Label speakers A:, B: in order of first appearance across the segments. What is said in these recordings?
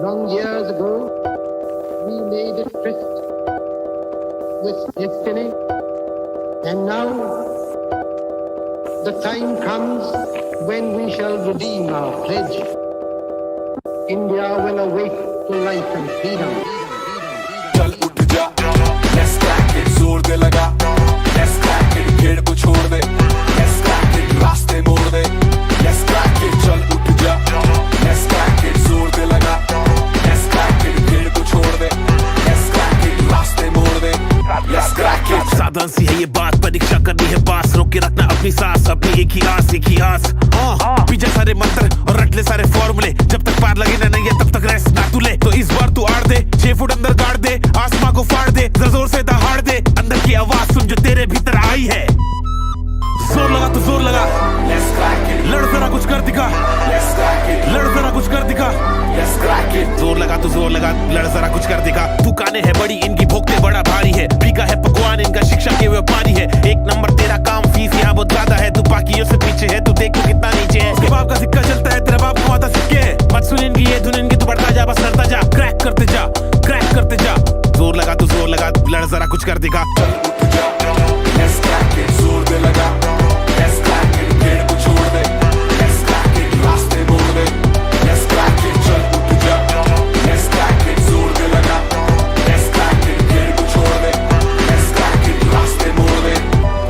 A: Long years ago, we made a tryst with destiny, and now the time comes when we shall redeem our pledge. India will awake to life and freedom.
B: चल उठ जा, let's crack it, जोर दे लगा, let's crack it, भीड़ को छोड़ दे, let's crack it, रास्ते मोड़ दे, let's crack it, चल उठ जा, let's crack it, जोर दे लगा, let's crack it, भीड़ को छोड़ दे, let's crack it, रास्ते मोड़ दे, let's crack it.
C: साधारण सी है ये बात, परीक्षा करनी है पास, रोक के रखना अपनी सांस, अपनी एक ही आस पीछे सारे मंत्र और रट ले सारे फॉर्मूले, जब तक पार लगे ना नहीं है तब तक रेस्ट ना तू ले। तो इस बार तू आड़ दे, 6 फुट अंदर गाड़ दे, आसमां को फाड़ दे, जोर से दहाड़ दे, अंदर की आवाज सुन जो तेरे भीतर आई है। जोर लगा तो जोर लगा,
B: Let's crack it,
C: लड़ जरा कुछ कर दिखा,
B: let's crack it,
C: लड़ जरा कुछ कर दिखा,
B: let's crack it.
C: जोर लगा तो जोर लगा, लड़ जरा कुछ कर दिखा। दुकानें है बड़ी इनकी, भोगते बड़ा भारी है, फीका है पकवान इनका, शिक्षा के व्यापारी है। एक नंबर तेरा काम, फीस यहाँ बहुत ज्यादा है, तू बाकियों से पीछे है, तू देख कितना नीचे है। उसके बाप का सिक्का चलता है, तेरा बाप कमाता सिक्के है। मत सुन इनकी ये धुन इनकी, तू बढ़ता जा बस लड़ता जा, क्रैक करते जा, क्रैक करते जा। जोर लगा तो जोर लगा, लड़ जरा कुछ कर दिखा।
B: Let's crack it, जोर दे लगा, let's crack it, भीड़ को छोड़ दे, let's crack it, रास्ते मोड़ दे, let's crack it, चल उठ जा, let's crack it, जोर दे लगा, let's crack it, भीड़ को छोड़ दे, let's crack it, रास्ते मोड़ दे,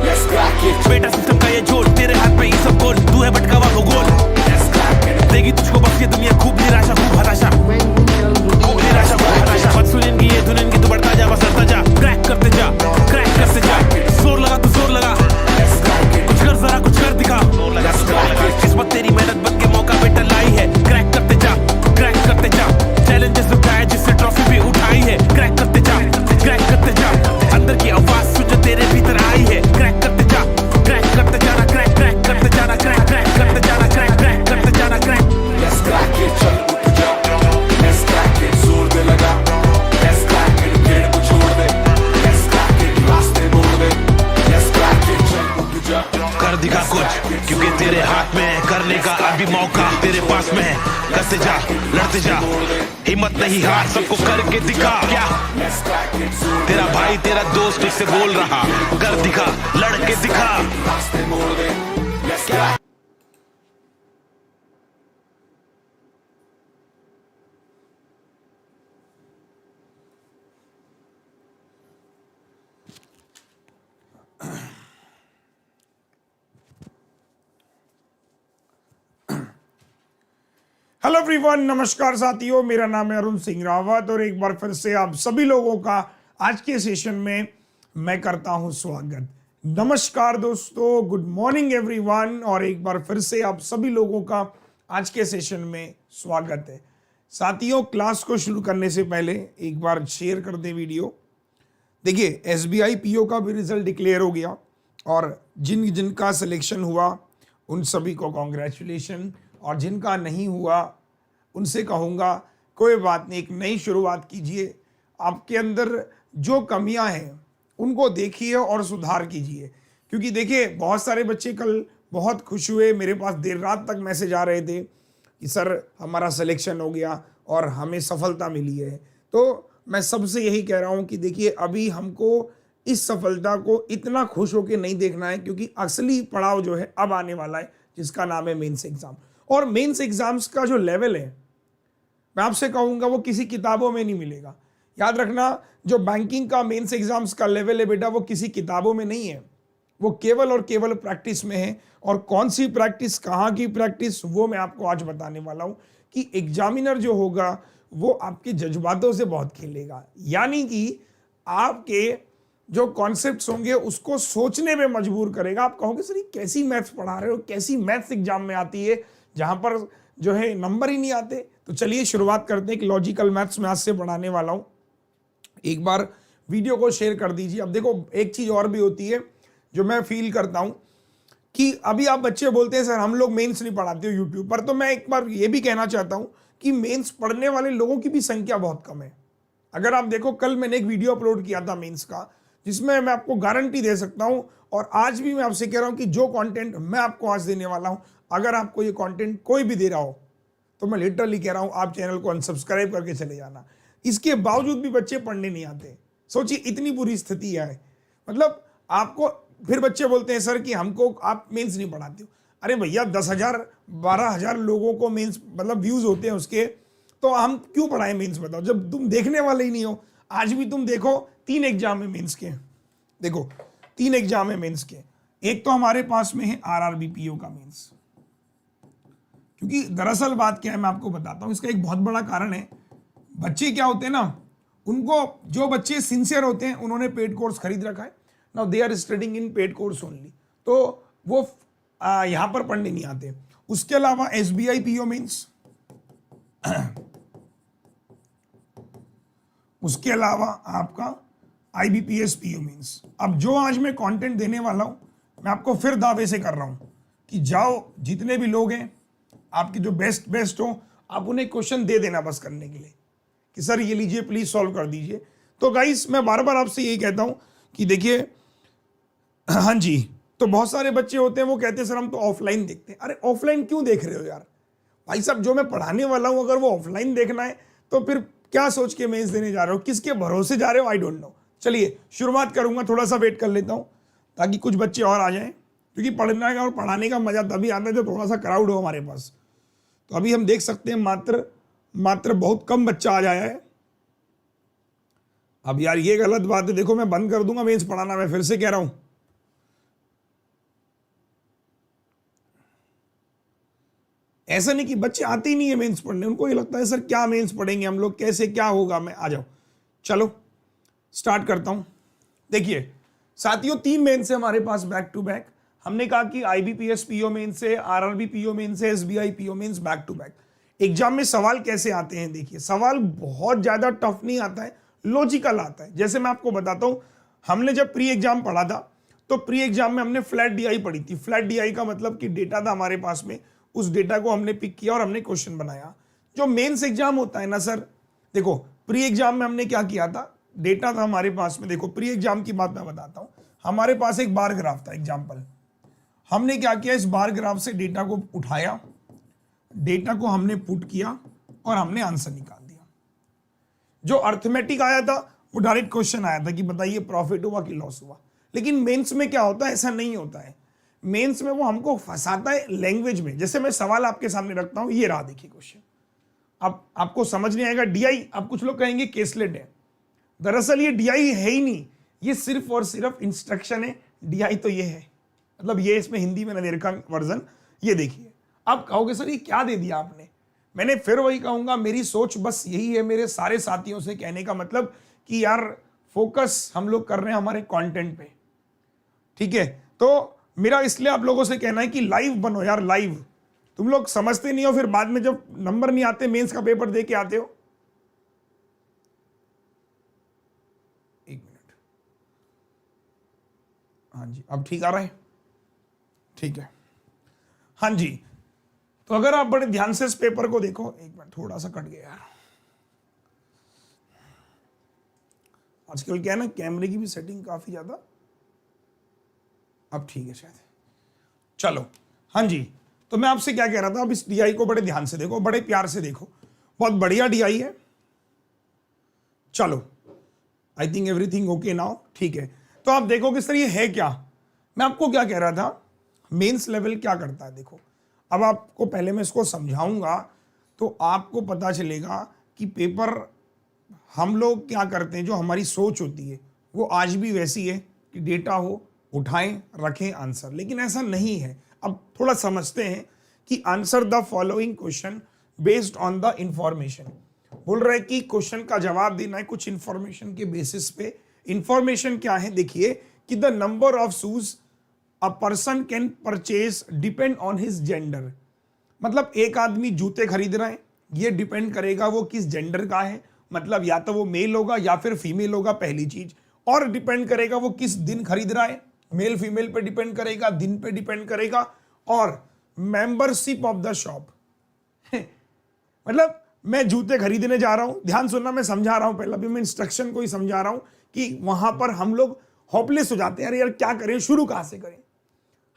B: let's crack it.
C: बेटा सिस्टम का ये जोड़, तेरे हाथ में ये सब गोल, तू है भटका हुआ भूगोल।
B: Let's crack it,
C: देगी तुझको बस ये दुनिया, खूब निराशा खूब हताशा,
A: When we shall redeem
C: खूब निराशा खूब हताशा। मत सुन इनकी ये धुन इनकी, तू बढ़ता जा बस लड़ता जा, क्रैक करते जा, क्रैक करते जा। जोर लगा तो जोर लगा,
B: let's crack it,
C: कुछ कर जरा कुछ कर दिखा। जोर लगा तो जोर लगा, किस्मत तेरी मेहनत बन के मौका बेटा लाई है, क्रैक करते जा, क्रैक करते जा। चैलेंजेस उठाए जिससे ट्रॉफी भी उठाई है, क्रैक करते जा, क्रैक करते जा। अंदर की आवाज सुन जो तेरे भीतर आई है, क्रैक करते जा, क्रैक करते जाना, क्रैक क्रैक करते जाना, क्रैक क्रैक करते जाना, क्रैक क्रैक करते जाना, क्रैक।
B: let's crack it, चल उठ जा, let's crack it, जोर दे लगा, let's crack it, भीड़ को छोड़ दे, let's crack it, रास्ते मोड़ दे, let's crack it, चल उठ जा,
C: कर दिखा कुछ, क्योंकि तेरे हाथ में है करने का अभी मौका, तेरे पास में है, करते जा, लड़ते जा, हिम्मत नहीं हार, सबको करके दिखा। क्या
B: let's crack it, जोर
C: तेरा भाई तेरा दोस्त तुझसे बोल रहा, कर दिखा, लड़के दिखा।
B: रास्ते मोड़ दे, let's crack it.
D: Hello everyone, नमस्कार साथियों, मेरा नाम है अरुण सिंह रावत और एक बार फिर से आप सभी लोगों का आज के सेशन में मैं करता हूं स्वागत। नमस्कार दोस्तों, गुड मॉर्निंग एवरीवन, और एक बार फिर से आप सभी लोगों का आज के सेशन में स्वागत है। साथियों, क्लास को शुरू करने से पहले एक बार शेयर कर दें वीडियो। देखिए, एसबीआई पीओ का भी रिजल्ट डिक्लेयर हो गया और जिनका सिलेक्शन हुआ उन सभी को कॉन्ग्रेचुलेशन, और जिनका नहीं हुआ उनसे कहूँगा कोई बात नहीं, एक नई शुरुआत कीजिए। आपके अंदर जो कमियां हैं उनको देखिए और सुधार कीजिए, क्योंकि देखिए बहुत सारे बच्चे कल बहुत खुश हुए, मेरे पास देर रात तक मैसेज आ रहे थे कि सर हमारा सिलेक्शन हो गया और हमें सफलता मिली है। तो मैं सबसे यही कह रहा हूँ कि देखिए, अभी हमको इस सफलता को इतना खुश होकर नहीं देखना है, क्योंकि असली पड़ाव जो है अब आने वाला है, जिसका नाम है मेंस एग्जाम। और मेंस एग्जाम्स का जो लेवल है, मैं आपसे कहूंगा वो किसी किताबों में नहीं मिलेगा। याद रखना, जो बैंकिंग का मेंस एग्जाम्स का लेवल है बेटा, वो किसी किताबों में नहीं है, वो केवल और केवल प्रैक्टिस में है। और कौन सी प्रैक्टिस, कहाँ की प्रैक्टिस, वो मैं आपको आज बताने वाला हूँ कि एग्जामिनर जो होगा वो आपके जज्बातों से बहुत खेलेगा, यानी कि आपके जो कॉन्सेप्ट्स होंगे उसको सोचने में मजबूर करेगा। आप कहोगे सर ये कैसी मैथ्स पढ़ा रहे हो, कैसी मैथ्स एग्जाम में आती है जहां पर जो है नंबर ही नहीं आते। तो चलिए शुरुआत करते हैं कि लॉजिकल मैथ्स में आज से पढ़ाने वाला हूं। एक बार वीडियो को शेयर कर दीजिए। अब देखो, एक चीज और भी होती है जो मैं फील करता हूं कि अभी आप बच्चे बोलते हैं सर हम लोग मेंस नहीं पढ़ाते हो यूट्यूब पर, तो मैं एक बार ये भी कहना चाहता हूं कि मेंस पढ़ने वाले लोगों की भी संख्या बहुत कम है। अगर आप देखो, कल मैंने एक वीडियो अपलोड किया था मेंस का, जिसमें मैं आपको गारंटी दे सकता हूं, और आज भी मैं आपसे कह रहा हूं कि जो कंटेंट मैं आपको आज देने वाला हूं, अगर आपको ये कंटेंट कोई भी दे रहा हो तो मैं लिटरली कह रहा हूं आप चैनल को अनसब्सक्राइब करके चले जाना। इसके बावजूद भी बच्चे पढ़ने नहीं आते। सोचिए इतनी बुरी स्थिति है। मतलब आपको फिर बच्चे बोलते हैं सर कि हमको आप मेंस नहीं पढ़ाते हो। अरे भैया 10,000 12,000 लोगों को मेंस मतलब व्यूज होते हैं उसके, तो हम क्यों पढ़ाएं मेंस बताओ, जब तुम देखने वाले ही नहीं हो। आज भी तुम देखो 3 एग्जाम है मेंस के, देखो 3 एग्जाम है मेंस के। एक तो हमारे पास में है आरआरबी पीओ का मेंस, क्योंकि दरअसल बात क्या है मैं आपको बताता हूं। इसका एक बहुत बड़ा कारण है, बच्चे क्या होते हैं ना, उनको जो बच्चे सिंसियर होते हैं उन्होंने पेड कोर्स खरीद रखा है। Now they are studying in paid course only, तो वो यहां पर पढ़ने नहीं आते। उसके अलावा एसबीआई पीओ मेंस, उसके अलावा आपका आईबीपीएस पीओ मेंस। अब जो आज मैं कंटेंट देने वाला हूं, मैं आपको फिर दावे से कर रहा हूं कि जाओ जितने भी लोग हैं आपके जो बेस्ट हो, आप उन्हें क्वेश्चन दे देना बस करने के लिए कि सर ये लीजिए प्लीज सॉल्व कर दीजिए। तो गाइस मैं बार बार आपसे यही कहता हूं कि देखिए, हाँ जी, तो बहुत सारे बच्चे होते हैं वो कहते हैं सर हम तो ऑफलाइन देखते हैं। अरे ऑफलाइन क्यों देख रहे हो यार भाई साहब, जो मैं पढ़ाने वाला हूं अगर वो ऑफलाइन देखना है तो फिर क्या सोच के मेंस देने जा रहे हो, किसके भरोसे जा रहे हो, आई डोंट नो। चलिए शुरुआत करूंगा, थोड़ा सा वेट कर लेता हूं ताकि कुछ बच्चे और आ जाएं, क्योंकि पढ़ने का और पढ़ाने का मजा तभी आता है जब थोड़ा सा क्राउड हो हमारे पास। तो अभी हम देख सकते हैं मात्र बहुत कम बच्चा आ जाया है। अब यार ये गलत बात है, देखो मैं बंद कर दूंगा मेंस पढ़ाना, मैं फिर से कह रहा हूं। ऐसा नहीं कि बच्चे आते ही नहीं है मेंस पढ़ने, उनको ये लगता है सर क्या मेंस पढ़ेंगे हम लोग, कैसे क्या होगा। मैं आ जाओ, चलो स्टार्ट करता हूं। देखिए साथियों 3 मेंस है हमारे पास बैक टू बैक। हमने कहा कि आईबीपीएस पीओ मेंस से, आरआरबी पीओ मेंस से, SBI PO mains back to back. Exam में सवाल कैसे आते हैं, देखिए सवाल बहुत ज्यादा टफ नहीं आता है, लॉजिकल आता है। जैसे मैं आपको बताता हूं, हमने जब प्री एग्जाम पढ़ा था तो प्री एग्जाम में हमने फ्लैट डीआई पढ़ी थी। फ्लैट डीआई का मतलब कि डेटा था हमारे पास में, उस डेटा को हमने पिक किया और हमने क्वेश्चन बनाया। जो मेंस एग्जाम होता है ना सर, देखो प्री एग्जाम में हमने क्या किया था, डेटा था हमारे पास में। देखो प्री एग्जाम की बात मैं बताता हूं, हमारे पास एक बार ग्राफ था एग्जाम्पल। हमने क्या किया, इस बार ग्राफ से डेटा को उठाया, डेटा को हमने पुट किया और हमने आंसर निकाल दिया। जो अर्थमेटिक आया था वो डायरेक्ट क्वेश्चन आया था कि बताइए प्रॉफिट हुआ कि लॉस हुआ। लेकिन मेंस में क्या होता है, ऐसा नहीं होता है। मेंस में वो हमको फंसाता है लैंग्वेज में। जैसे मैं सवाल आपके सामने रखता हूं, ये रहा देखिए क्वेश्चन। अब आपको समझ नहीं आएगा डीआई, अब कुछ लोग कहेंगे केसलेट है। दरअसल ये डीआई है ही नहीं, ये सिर्फ और सिर्फ इंस्ट्रक्शन है। डीआई तो ये है, मतलब ये इसमें हिंदी में न रखा वर्जन, ये देखिए। आप कहोगे सर ये क्या दे दिया आपने, मैंने फिर वही कहूंगा, मेरी सोच बस यही है मेरे सारे साथियों से कहने का मतलब कि यार फोकस हम लोग कर रहे हैं हमारे कंटेंट पे, ठीक है। तो मेरा इसलिए आप लोगों से कहना है कि लाइव बनो यार, लाइव। तुम लोग समझते नहीं हो, फिर बाद में जब नंबर नहीं आते, मेंस का पेपर दे के आते हो। एक मिनट, हाँ जी अब ठीक आ रहा है, ठीक है। हाँ जी, तो अगर आप बड़े ध्यान से इस पेपर को देखो, एक मिनट थोड़ा सा कट गया यार, आजकल क्या है ना कैमरे की भी सेटिंग काफी ज्यादा, अब ठीक है शायद। चलो हाँ जी, तो मैं आपसे क्या कह रहा था, अब इस डीआई को बड़े ध्यान से देखो, बड़े प्यार से देखो, बहुत बढ़िया डीआई है। चलो I think everything okay now, ठीक है। तो आप देखो कि सर ये है क्या, मैं आपको क्या कह रहा था, मेंस लेवल क्या करता है। देखो अब आपको पहले मैं इसको समझाऊंगा तो आपको पता चलेगा कि पेपर हम लोग क्या करते हैं, जो हमारी सोच होती है वो आज भी वैसी है कि डेटा हो, उठाएं, रखें आंसर, लेकिन ऐसा नहीं है। अब थोड़ा समझते हैं कि answer the following question based on the information. बोल रहे हैं कि क्वेश्चन का जवाब देना है कुछ इंफॉर्मेशन के बेसिस पे। इंफॉर्मेशन क्या है, देखिए कि the number of shoes a person can purchase depend on his gender. मतलब एक आदमी जूते खरीद रहा है, ये डिपेंड करेगा वो किस जेंडर का है, मतलब या तो वो मेल होगा या फिर फीमेल होगा, पहली चीज। और डिपेंड करेगा वो किस दिन खरीद रहा है, मेल फीमेल पे डिपेंड करेगा, दिन पे डिपेंड करेगा। और मेंबरशिप ऑफ द शॉप मतलब मैं जूते खरीदने जा रहा हूं, ध्यान सुनना, मैं समझा रहा हूं, पहले भी मैं इंस्ट्रक्शन को ही समझा रहा हूं कि वहां पर हम लोग होपलेस हो जाते हैं, अरे यार क्या करें, शुरू कहां से करें।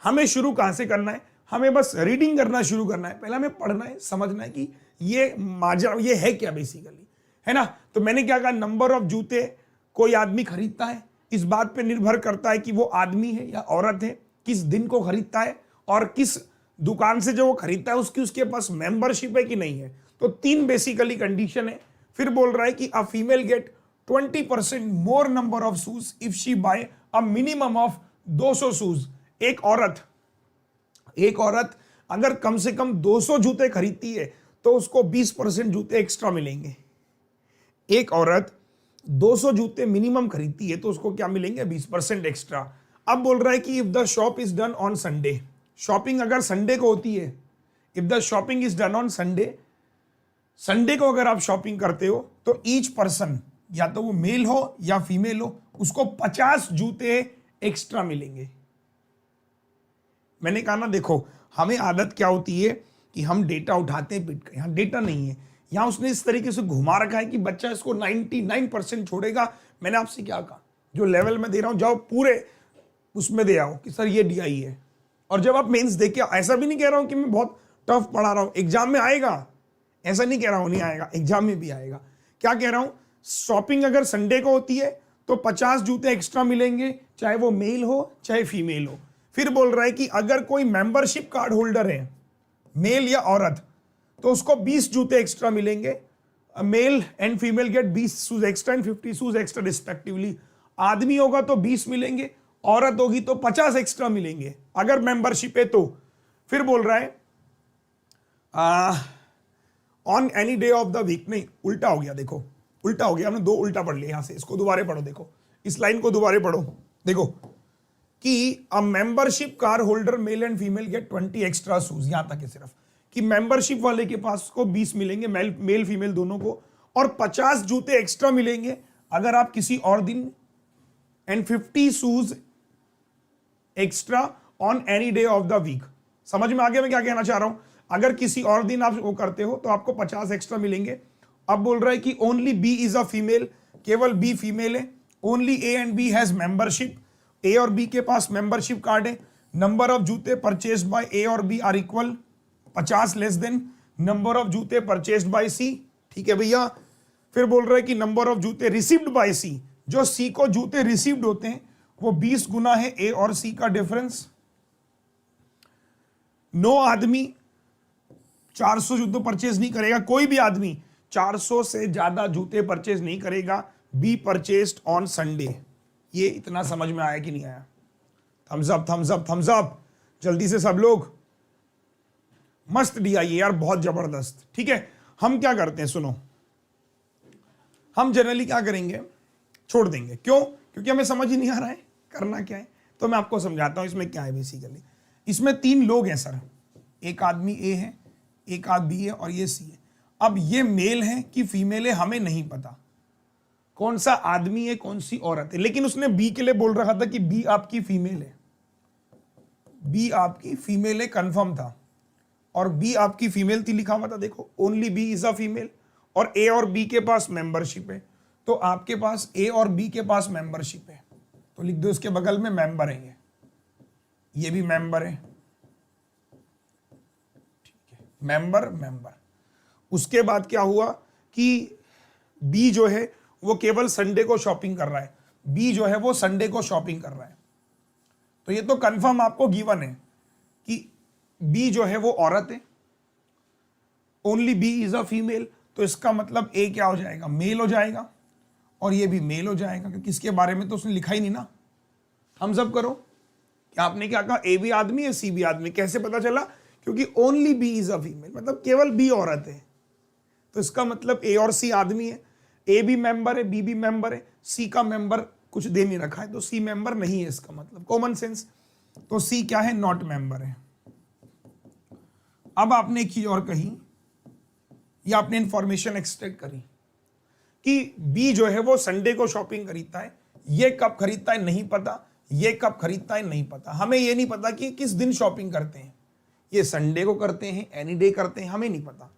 D: हमें शुरू कहां से करना है, हमें बस रीडिंग करना शुरू करना है, पहले हमें पढ़ना है, समझना है कि ये माजरा ये है क्या बेसिकली, है ना। तो मैंने क्या कहा, नंबर ऑफ जूते कोई आदमी खरीदता है, इस बात पे निर्भर करता है कि वो आदमी है या औरत है, किस दिन को खरीदता है और किस दुकान से जो वो खरीदता है उसके पास मेंबरशिप है कि नहीं है। तो 3 बेसिकली कंडीशन है। फिर बोल रहा है कि a female get 20% more number of shoes if she buy a minimum of 200 shoes. एक औरत अगर कम से कम 200 जूते खरीदती है तो उसको 20% जूते एक्स्ट्रा मिलेंगे। एक औरत 200 जूते मिनिमम खरीदती है तो उसको क्या मिलेंगे, 20% एक्स्ट्रा। अब बोल रहा है कि if the shop is done on Sunday, shopping अगर संडे को होती है, if the shopping is done on Sunday, Sunday को अगर आप शॉपिंग करते हो तो ईच पर्सन, या तो वो मेल हो या फीमेल हो, उसको 50 जूते एक्स्ट्रा मिलेंगे। मैंने कहा ना, देखो हमें आदत क्या होती है कि हम डेटा उठाते हैं पिट कर, यहाँ डेटा नहीं है, यहाँ उसने इस तरीके से घुमा रखा है कि बच्चा इसको 99% छोड़ेगा। मैंने आपसे क्या कहा, जो लेवल में दे रहा हूं जाओ पूरे उसमें दे आओ कि सर ये DI है। और जब आप मेंस देख के, ऐसा भी नहीं कह रहा हूं कि मैं बहुत टफ पढ़ा रहा हूं, एग्जाम में आएगा, ऐसा नहीं कह रहा हूं नहीं आएगा, एग्जाम में भी आएगा। क्या कह रहा हूं, शॉपिंग अगर संडे को होती है तो 50 जूते एक्स्ट्रा मिलेंगे, चाहे वो मेल हो चाहे फीमेल हो। फिर बोल रहा है कि अगर कोई मेंबरशिप कार्ड होल्डर है, मेल या औरत, तो उसको 20 जूते एक्स्ट्रा मिलेंगे। Male and female get 20 shoes extra and 50 shoes extra respectively. आदमी होगा तो 20 मिलेंगे, औरत होगी तो 50 एक्स्ट्रा मिलेंगे अगर मेंबरशिप है तो। फिर बोल रहा है on any day of the week, नहीं उल्टा हो गया, देखो उल्टा हो गया, हमने 2 उल्टा पढ़ लिया। यहां से इसको दोबारा पढ़ो, देखो इस लाइन को दोबारा पढ़ो, देखो कि a membership car holder male and female get 20 extra shoes. यहां तक है सिर्फ कि मेंबरशिप वाले के पास को 20 मिलेंगे, मेल फीमेल दोनों को, और 50 जूते एक्स्ट्रा मिलेंगे अगर आप किसी और दिन, and 50 shoes extra on any day of the week. समझ में आ गया मैं क्या कहना चाह रहा हूं, अगर किसी और दिन आप वो करते हो तो आपको 50 एक्स्ट्रा मिलेंगे। अब बोल रहा है कि only B is a female, केवल बी फीमेल है। Only A and B has membership, A और बी के पास मेंबरशिप कार्ड है। नंबर ऑफ जूते परचेस्ड बाय ए और B are equal, 50 less than number of जूते परचेस्ड बाय सी। ठीक है भैया। फिर बोल रहा है कि नंबर ऑफ जूते रिसीव्ड बाय सी, जो सी को जूते रिसीव्ड होते हैं वो 20 गुना है ए और सी का डिफरेंस। नो आदमी 400 जूते परचेज नहीं करेगा, कोई भी आदमी 400 से ज्यादा जूते परचेज नहीं करेगा। Be purchased on Sunday. ये इतना समझ में आया कि नहीं आया? Thumbs up thumbs up thumbs up, जल्दी से सब लोग। मस्त DI यार, बहुत जबरदस्त। ठीक है, हम क्या करते हैं सुनो, हम जनरली क्या करेंगे, छोड़ देंगे। क्यों? क्योंकि हमें समझ ही नहीं आ रहा है करना क्या है। तो मैं आपको समझाता हूं इसमें क्या है बेसिकली। इसमें 3 लोग हैं सर, एक आदमी ए है, एक आदमी B है और ये C है। अब ये मेल है कि फीमेल है हमें नहीं पता, कौन सा आदमी है कौन सी औरत है, लेकिन उसने B के लिए बोल रखा था कि B आपकी फीमेल है, B आपकी फीमेल है, कंफर्म था। और B आपकी फीमेल थी लिखा हुआ था, देखो only B is a female. और A और B के पास मेंबरशिप है, तो आपके पास A और B के पास मेंबरशिप है, तो लिख दो इसके बगल में मेंबर है, ये भी मेंबर है। ठीक है, मेंबर मेंबर। उसके बाद क्या हुआ कि B जो है वो केवल संडे को शॉपिंग कर रहा है, B जो है वो संडे को शॉपिंग कर रहा है। तो ये तो कंफर्म आपको गिवन है कि B जो है वो औरत है, only B is a female. तो इसका मतलब A क्या हो जाएगा, मेल हो जाएगा, और ये भी मेल हो जाएगा, क्योंकि इसके बारे में तो उसने लिखा ही नहीं ना। हम सब करो कि आपने क्या कहा, A भी आदमी है C भी आदमी। कैसे पता चला? क्योंकि only B is a female, मतलब केवल B औरत है। तो इसका मतलब A और C आदमी है, A भी मेंबर है, B भी मेंबर है, C का मेंबर कुछ दे नहीं रखा है तो C मेंबर नहीं है, इसका मतलब कॉमन सेंस। तो C क्या है, नॉट मेंबर है। अब आपने एक चीज और कही, या आपने इंफॉर्मेशन एक्सट्रैक्ट करी कि B जो है वो संडे को शॉपिंग खरीदता है, ये कब खरीदता है नहीं पता, ये कब खरीदता है नहीं पता। हमें ये नहीं पता कि किस दिन शॉपिंग करते हैं, ये संडे को करते हैं, एनी डे करते हैं, हमें नहीं पता।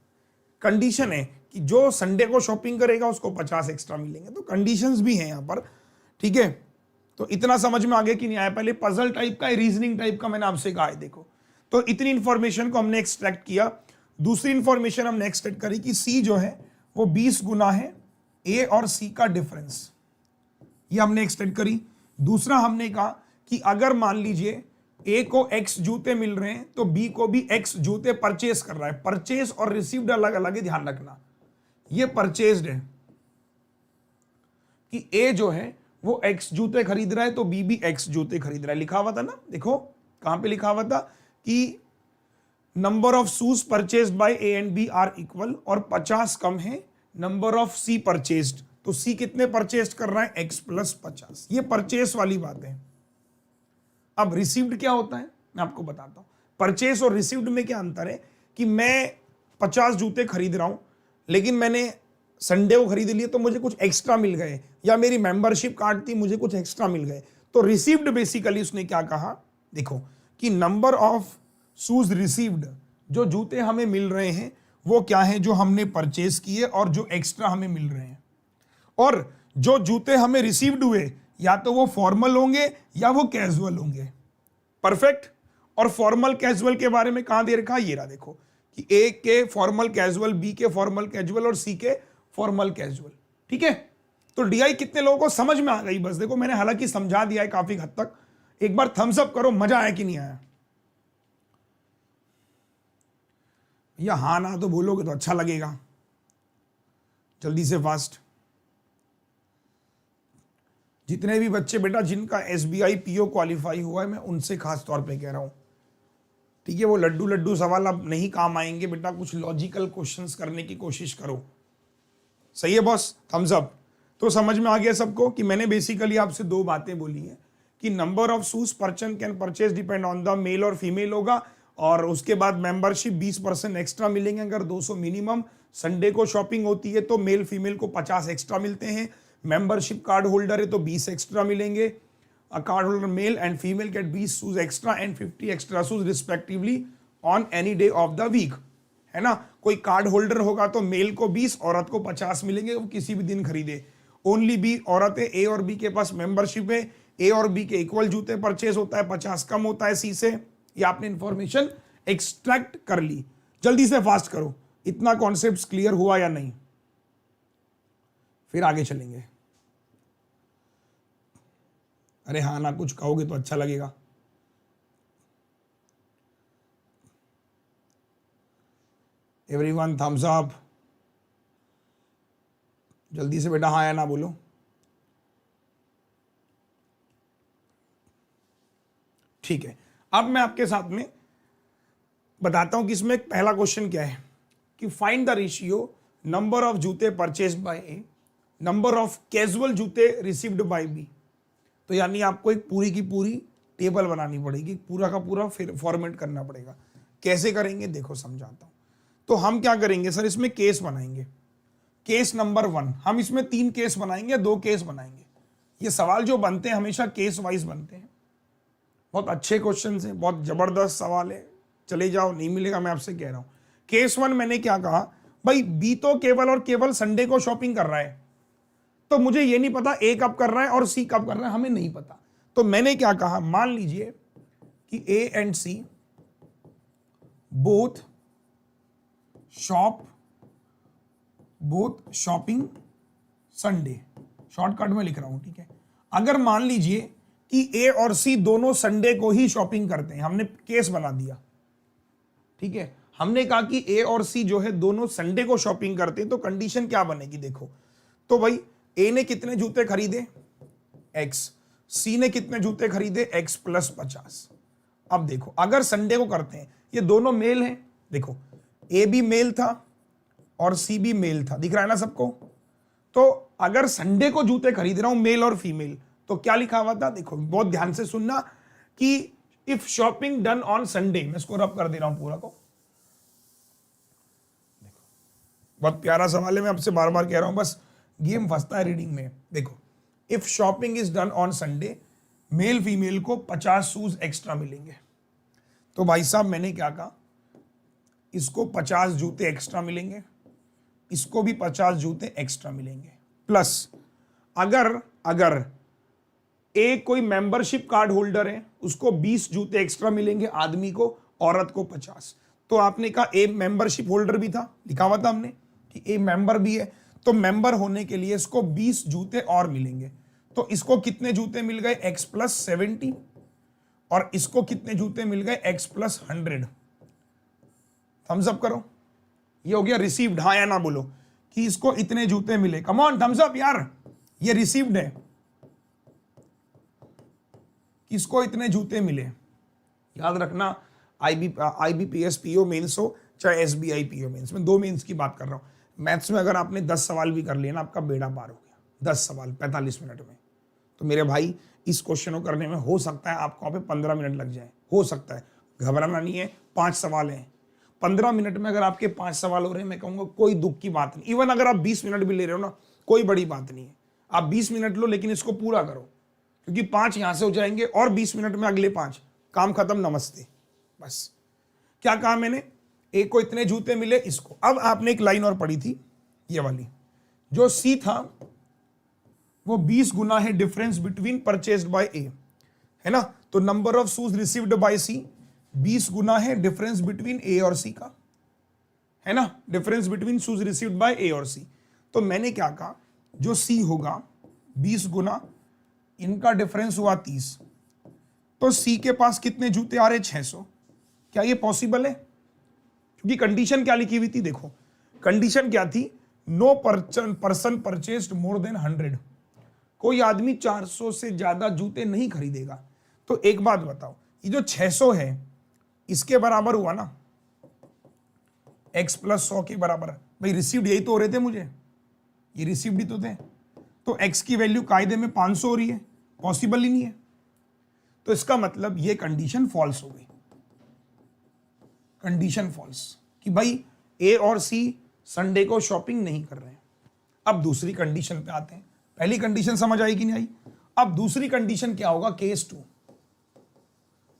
D: कंडीशन है कि जो संडे को शॉपिंग करेगा उसको 50 एक्स्ट्रा मिलेंगे। तो कंडीशंस भी हैं यहाँ पर। ठीक है, तो इतना समझ में आ गया कि नहीं आया? पहले पजल टाइप का, रीजनिंग टाइप का मैंने आपसे कहा है, देखो। तो इतनी इंफॉर्मेशन को हमने एक्सट्रैक्ट किया। दूसरी इंफॉर्मेशन हमने एक्सट्रैक्ट करी कि सी जो है वो 20 गुना है ए और सी का डिफरेंस, ये हमने एक्सट्रैक्ट करी। दूसरा हमने कहा कि अगर मान लीजिए ए को एक्स जूते मिल रहे हैं तो बी को भी एक्स जूते परचेज कर रहा है। परचेज और रिसीव्ड अलग अलग है, ध्यान रखना। ये परचेज्ड है कि ए जो है वो एक्स जूते खरीद रहा है तो बी भी एक्स जूते खरीद रहा है। लिखा हुआ था ना, देखो कहां पे लिखा हुआ था कि number of shoes purchased by A and B are equal, और 50 कम है नंबर ऑफ सी परचेज्ड। तो सी कितने परचेज कर रहा है, एक्स प्लस 50। ये परचेज वाली बात है। अब रिसीव्ड क्या होता है मैं आपको बताता हूं। परचेज और रिसीव्ड में क्या अंतर है कि मैं 50 जूते खरीद रहा हूं, लेकिन मैंने संडे को खरीद लिए तो मुझे कुछ एक्स्ट्रा मिल गए, या मेरी मेंबरशिप कार्ड थी मुझे कुछ एक्स्ट्रा मिल गए। तो रिसीव्ड बेसिकली उसने क्या कहा, देखो कि नंबर ऑफ शूज रिसीव्ड, जो जूते हमें मिल रहे हैं वो क्या है, जो हमने परचेज किए और जो एक्स्ट्रा हमें मिल रहे हैं। और जो जूते हमें रिसीव्ड हुए या तो वो फॉर्मल होंगे या वो कैजुअल होंगे। परफेक्ट। और फॉर्मल कैजुअल के बारे में कहां दे रखा है, ये रहा, देखो कि ए के फॉर्मल कैजुअल, बी के फॉर्मल कैजुअल और सी के फॉर्मल कैजुअल। ठीक है, तो डीआई कितने लोगों को समझ में आ गई? बस देखो मैंने हालांकि समझा दिया है काफी हद तक। एक बार थम्स अप करो, मजा आया कि नहीं आया? या हाँ ना तो बोलोगे तो अच्छा लगेगा। जल्दी से फास्ट। जितने भी बच्चे बेटा जिनका एसबीआई पीओ क्वालिफाई हुआ है, मैं उनसे खास तौर पे कह रहा हूं, ठीक है? वो लड्डू लड्डू सवाल अब नहीं काम आएंगे बेटा, कुछ लॉजिकल क्वेश्चंस करने की कोशिश करो। सही है बॉस? Thums up. तो समझ में आ गया सबको कि मैंने बेसिकली आपसे दो बातें बोली हैं कि number of shoes person can purchase depend on the male और फीमेल होगा, और उसके बाद मेंबरशिप 20% एक्स्ट्रा मिलेंगे अगर 200 मिनिमम संडे को शॉपिंग होती है, तो मेल फीमेल को 50 एक्स्ट्रा मिलते हैं। मेंबरशिप कार्ड होल्डर है तो 20 एक्स्ट्रा मिलेंगे। Card holder male and female get 20 shoes extra and 50 extra shoes respectively on any day of the week, है ना? कोई कार्ड होल्डर होगा तो मेल को 20, औरत को 50 मिलेंगे, वो किसी भी दिन खरीदे। ओनली बी औरत है, ए और बी के पास मेंबरशिप है, ए और बी के इक्वल जूते परचेज होता है, 50 कम होता है सी से। ये आपने इंफॉर्मेशन एक्सट्रैक्ट कर ली। जल्दी से फास्ट करो, इतना कॉन्सेप्ट क्लियर हुआ या नहीं? फिर आगे चलेंगे। अरे हाँ ना कुछ कहोगे तो अच्छा लगेगा। Everyone thumbs up. जल्दी से बेटा हाँ या ना बोलो। ठीक है, अब मैं आपके साथ में बताता हूं कि इसमें पहला क्वेश्चन क्या है कि find the ratio number of जूते purchased by A, number of casual जूते रिसीव्ड बाय बी। तो यानी आपको एक पूरी की पूरी टेबल बनानी पड़ेगी, पूरा का पूरा फिर फॉर्मेट करना पड़ेगा। कैसे करेंगे देखो समझाता हूं। तो हम क्या करेंगे सर, इसमें केस बनाएंगे। केस नंबर 1, हम इसमें 3 केस बनाएंगे, 2 केस बनाएंगे। ये सवाल जो बनते हैं हमेशा केस वाइज बनते हैं। बहुत अच्छे क्वेश्चन हैं, बहुत जबरदस्त सवाल है, चले जाओ, नहीं मिलेगा मैं आपसे कह रहा हूं। केस 1 मैंने क्या कहा, भाई बी तो केवल और केवल संडे को शॉपिंग कर रहा है, तो मुझे ये नहीं पता ए कब कर रहा है और सी कब कर रहा है, हमें नहीं पता। तो मैंने क्या कहा, मान लीजिए कि A and C both shopping Sunday, shortcut में लिख रहा हूं, ठीक है? अगर मान लीजिए कि ए और सी दोनों संडे को ही शॉपिंग करते हैं, हमने केस बना दिया, ठीक है? हमने कहा कि ए और सी जो है दोनों संडे को शॉपिंग करते हैं, तो कंडीशन क्या बनेगी देखो। तो भाई ए ने कितने जूते खरीदे, एक्स, सी ने कितने जूते खरीदे, एक्स प्लस 50। अब देखो अगर संडे को करते हैं, ये दोनों मेल हैं, देखो ए भी मेल था और सी भी मेल था, दिख रहा है ना सबको? तो अगर संडे को जूते खरीद रहा हूं मेल और फीमेल, तो क्या लिखा हुआ था, देखो बहुत ध्यान से सुनना कि if shopping done on Sunday, मैं इसको रब कर दे रहा हूं पूरा को, देखो बहुत प्यारा सवाल है, मैं आपसे बार बार कह रहा हूं, बस गेम फंसता है रीडिंग में। देखो if shopping is done on Sunday, male female को 50 शूज एक्स्ट्रा मिलेंगे। तो भाई साहब मैंने क्या कहा, इसको 50 जूते एक्स्ट्रा मिलेंगे, इसको भी 50 जूते एक्स्ट्रा मिलेंगे, प्लस अगर ए कोई मेंबरशिप कार्ड होल्डर है, उसको 20 जूते एक्स्ट्रा मिलेंगे आदमी को, औरत को 50। तो आपने कहा ए मेंबरशिप होल्डर भी था, लिखा हुआ था हमने कि ए मेंबर भी है, तो मेंबर होने के लिए इसको 20 जूते और मिलेंगे। तो इसको कितने जूते मिल गए? x प्लस 70, और इसको कितने जूते मिल गए? x plus 100। थम्स अप करो, ये हो गया रिसीव्ड, हाँ या ना बोलो कि इसको इतने जूते मिले। कम ऑन थम्स अप यार, ये रिसीव्ड है, किसको इतने जूते मिले। याद रखना, IBPS PO मेंस हो चाहे SBI PO मेंस, मैं 2 मेंस की बात कर रहा हूं। मैथ्स में अगर आपने 10 सवाल भी कर लिए ना, आपका बेड़ा पार हो गया। 10 सवाल 45 मिनट में, तो मेरे भाई इस क्वेश्चन को करने में हो सकता है आपको वहां पे 15 मिनट लग जाए, हो सकता है, घबराना नहीं है। 5 सवाल हैं, 15 मिनट में अगर आपके 5 सवाल हो रहे हैं, मैं कहूंगा कोई दुख की बात नहीं। इवन अगर आप 20 मिनट भी ले रहे हो ना, कोई बड़ी बात नहीं है। आप 20 मिनट लो, लेकिन इसको पूरा करो, क्योंकि 5 यहां से हो जाएंगे और 20 मिनट में अगले 5, काम खत्म, नमस्ते। बस क्या कहा मैंने? ए को इतने जूते मिले, इसको। अब आपने एक लाइन और पढ़ी थी, ये वाली, जो सी था वो 20 गुना है difference between purchased by A, है ना। तो number of shoes received by C 20 गुना है डिफरेंस बिटवीन ए और सी का, है ना, difference between shoes received by A और सी। तो मैंने क्या कहा, जो सी होगा 20 गुना इनका डिफरेंस हुआ 30, तो सी के पास कितने जूते आ रहे? 600। क्या ये पॉसिबल है? क्योंकि कंडीशन क्या लिखी हुई थी, देखो कंडीशन क्या थी, no person purchased more than 100। कोई आदमी 400 से ज्यादा जूते नहीं खरीदेगा। तो एक बात बताओ, ये जो 600 है इसके बराबर हुआ ना, x प्लस 100 के बराबर। भाई रिसीव्ड यही तो हो रहे थे मुझे, ये रिसीव्ड ही तो थे। तो x की वैल्यू कायदे में 500 हो रही है, पॉसिबल ही नहीं है। तो इसका मतलब ये कंडीशन फॉल्स हो गई, कंडीशन फॉल्स, कि भाई ए और सी संडे को शॉपिंग नहीं कर रहे हैं। अब दूसरी कंडीशन पे आते हैं। पहली कंडीशन समझ आई कि नहीं आई? अब दूसरी कंडीशन क्या होगा? केस 2।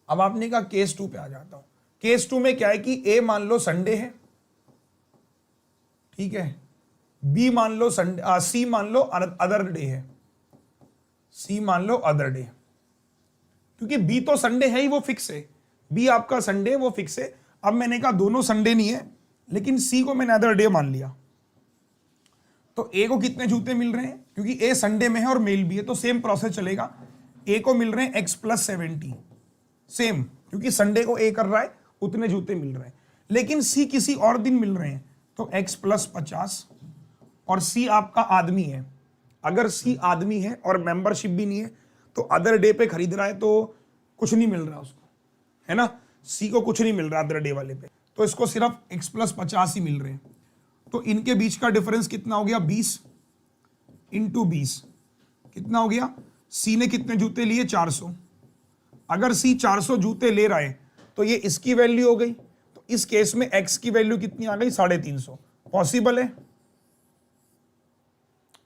D: अब आपने कहा केस 2 पे आ जाता हूं। केस 2 में क्या है कि ए मान लो संडे है, ठीक है, बी मान लो संडे, सी मान लो अदर डे है, सी मान लो अदर डे, क्योंकि बी तो संडे है ही, वो फिक्स है, बी आपका संडे वो फिक्स है। अब मैंने कहा दोनों संडे नहीं है, लेकिन सी को मैंने अदर डे मान लिया। तो ए को कितने जूते मिल रहे हैं? क्योंकि ए संडे में है और मेल भी है, तो सेम प्रोसेस चलेगा। ए को मिल रहे हैं x प्लस 70, सेम, क्योंकि संडे को ए कर रहा है, उतने जूते मिल रहे हैं। लेकिन सी किसी और दिन मिल रहे हैं, तो x प्लस 50, और सी आपका आदमी है। अगर सी आदमी है और मेंबरशिप भी नहीं है, तो अदर डे पे खरीद रहा है तो कुछ नहीं मिल रहा उसको, है ना। सी को कुछ नहीं मिल रहा अदर डे वाले पे, तो इसको सिर्फ x प्लस 50 ही मिल रहे हैं। तो इनके बीच का डिफरेंस कितना हो गया? 20 इंटू 20 कितना हो गया? सी ने कितने जूते लिए? 400। अगर सी 400 जूते ले रहा है तो ये इसकी वैल्यू हो गई। तो इस केस में x की वैल्यू कितनी आ गई? 350। पॉसिबल है?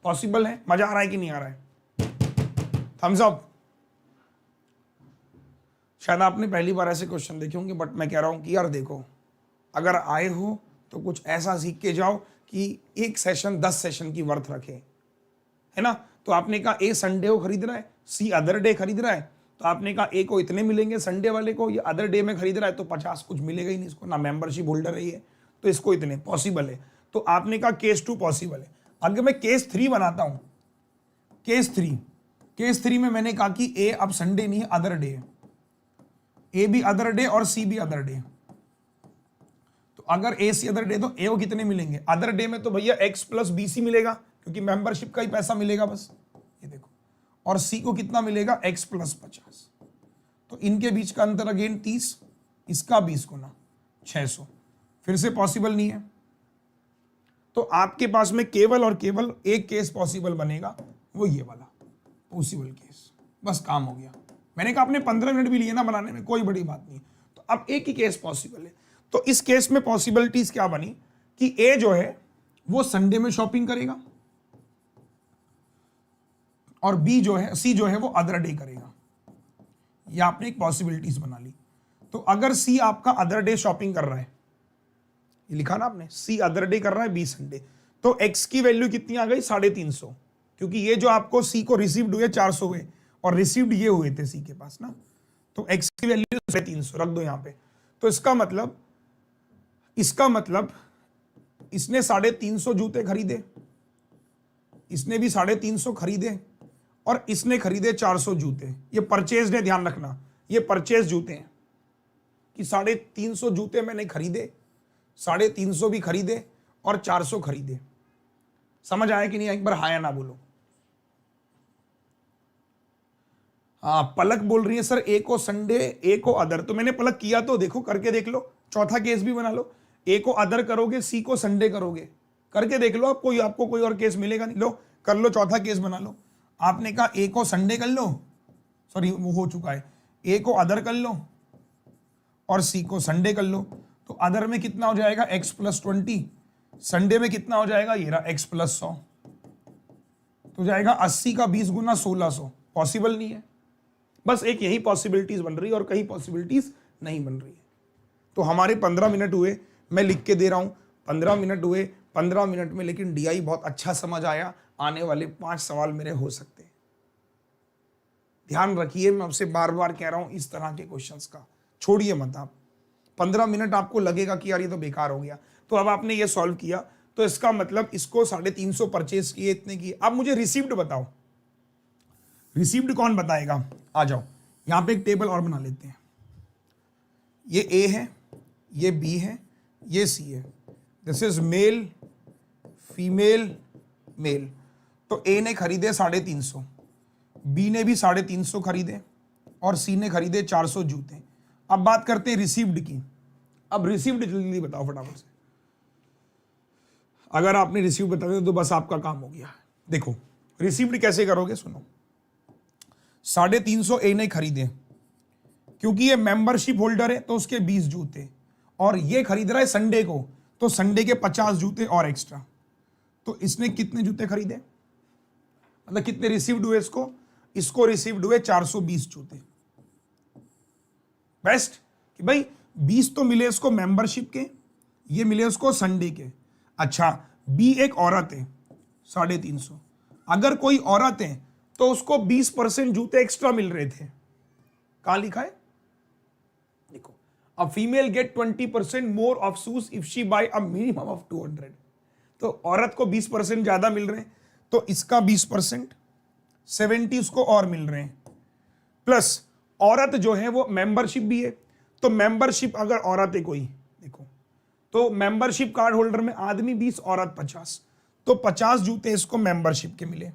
D: पॉसिबल है? मजा आ रहा है कि नहीं आ रहा है? Thumbs up. शायद आपने पहली बार ऐसे क्वेश्चन देखे होंगे, बट मैं कह रहा हूं कि यार देखो, अगर आए हो तो कुछ ऐसा सीख के जाओ कि एक सेशन 10 सेशन की वर्थ रखे, है ना। तो आपने कहा ए संडे को खरीद रहा है, सी अदर डे खरीद रहा है, तो आपने कहा ए को इतने मिलेंगे संडे वाले को, ये अदर डे में खरीद रहा है तो 50, कुछ मिलेगा ही नहीं इसको, ना मेंबरशिप होल्डर है ये, तो इसको इतने पॉसिबल है। तो आपने कहा केस 2 पॉसिबल है। अगर मैं केस 3 बनाता हूं, केस 3 में मैंने कहा कि ए अब संडे नहीं है, अदर डे है, ए भी अदर डे और सी भी अदर डे। तो अगर ए सी अदर डे, तो ए को कितने मिलेंगे? अदर डे में तो भैया x प्लस बी सी मिलेगा, क्योंकि मेंबरशिप का ही पैसा मिलेगा बस, ये देखो। और सी को कितना मिलेगा? x plus 50। तो इनके बीच का अंतर अगेन 30, इसका 20 गुना 600। फिर से पॉसिबल नहीं है। तो आपके पास में केवल और केवल एक केस पॉसिबल बनेगा, वो ये वाला पॉसिबल केस। बस काम हो गया। मैंने कहा आपने 15 मिनट भी लिए ना बनाने में, कोई बड़ी बात नहीं। तो अब एक ही केस पॉसिबल है। तो इस केस में पॉसिबिलिटीज क्या बनी कि ए जो है वो संडे में शॉपिंग करेगा, और बी जो है, सी जो है वो अदर डे करेगा। ये आपने एक पॉसिबिलिटीज बना ली। तो अगर सी आपका अदर डे शॉपिंग कर रहा है, ये लिखा ना आपने, सी अदर डे कर रहा है, बी संडे, तो एक्स की वैल्यू कितनी आ गई? 350, क्योंकि ये जो आपको सी को रिसीव्ड हुए 400 हुए, और रिसीव्ड ये हुए थे सी के पास ना, तो एक्स की वैल्यू 350 रख दो यहाँ पे। तो इसका मतलब इसने 350 जूते खरीदे, इसने भी 350 खरीदे, और इसने खरीदे 400 जूते। ये परचेज ने, ध्यान रखना, ये परचेज जूते हैं कि 350 जूते मैंने खरीदे, 350 भी खरीदे और 400 खरीदे। समझ आया कि नहीं? एक बार हाँ या ना बोलो। हाँ, पलक बोल रही है सर ए को संडे, ए को अदर। तो मैंने पलक किया तो देखो, करके देख लो, चौथा केस भी बना लो। ए को अदर करोगे, सी को संडे करोगे, करके देख लो। आपको कोई और केस मिलेगा नहीं। लो कर लो, चौथा केस बना लो। आपने कहा ए को संडे कर लो, सॉरी वो हो चुका है, ए को अदर कर लो और सी को संडे कर लो। तो अदर में कितना हो जाएगा? x + 20। संडे में कितना हो जाएगा? ये रहा x + 100। तो जाएगा 80 का 20 गुना 1600। पॉसिबल नहीं है। बस एक यही पॉसिबिलिटीज बन रही है और कहीं पॉसिबिलिटीज नहीं बन रही है। तो हमारे 15 मिनट हुए, मैं लिख के दे रहा हूं, 15 मिनट हुए। 15 मिनट में लेकिन डीआई बहुत अच्छा समझ आया। आने वाले 5 सवाल मेरे हो सकते हैं। ध्यान रखिए, मैं आपसे बार बार कह रहा हूं, इस तरह के क्वेश्चंस का छोड़िए मत आप। 15 मिनट आपको लगेगा कि यार ये तो बेकार हो गया, तो अब आपने ये सॉल्व किया, तो इसका मतलब इसको 350 परचेज किए, इतने किए। अब मुझे रिसीव्ड बताओ। रिसीव्ड कौन बताएगा? आ जाओ, यहां पे एक टेबल और बना लेते हैं। ये ए है, ये बी है, ये सी है। This is male, female, male. तो ए ने खरीदे 350, बी ने भी 350 खरीदे और सी ने खरीदे 400 जूते। अब बात करते हैं रिसीव्ड की। अब रिसीव्ड जल्दी बताओ फटाफट से। अगर आपने रिसीव बता दिया तो बस आपका काम हो गया। देखो रिसीव्ड कैसे करोगे, सुनो। 350 ए ने खरीदे, क्योंकि ये मेंबरशिप होल्डर है तो उसके 20 जूते, और ये खरीद रहा है संडे को, तो संडे के 50 जूते और एक्स्ट्रा। तो इसने कितने जूते खरीदे, मतलब कितने रिसीव्ड हुए? इसको रिसीव्ड हुए 420 जूते। बेस्ट कि भाई 20 तो मिले इसको मेंबरशिप के, ये मिले उसको संडे के। अच्छा, बी एक औरत है, 350। अगर कोई औरत है तो उसको 20% जूते एक्स्ट्रा मिल रहे थे। कहां लिखा है? देखो, a female get 20% more of shoes if she buy a minimum of 200। तो औरत को 20% ज्यादा मिल रहे हैं, तो इसका 20%, 70 उसको और मिल रहे हैं। प्लस औरत जो है वो मेंबरशिप भी है, तो मेंबरशिप अगर औरत है कोई, देखो, तो मेंबरशिप कार्ड होल्डर में आदमी 20, औरत 50, तो 50 जूते इसको मेंबरशिप के मिले।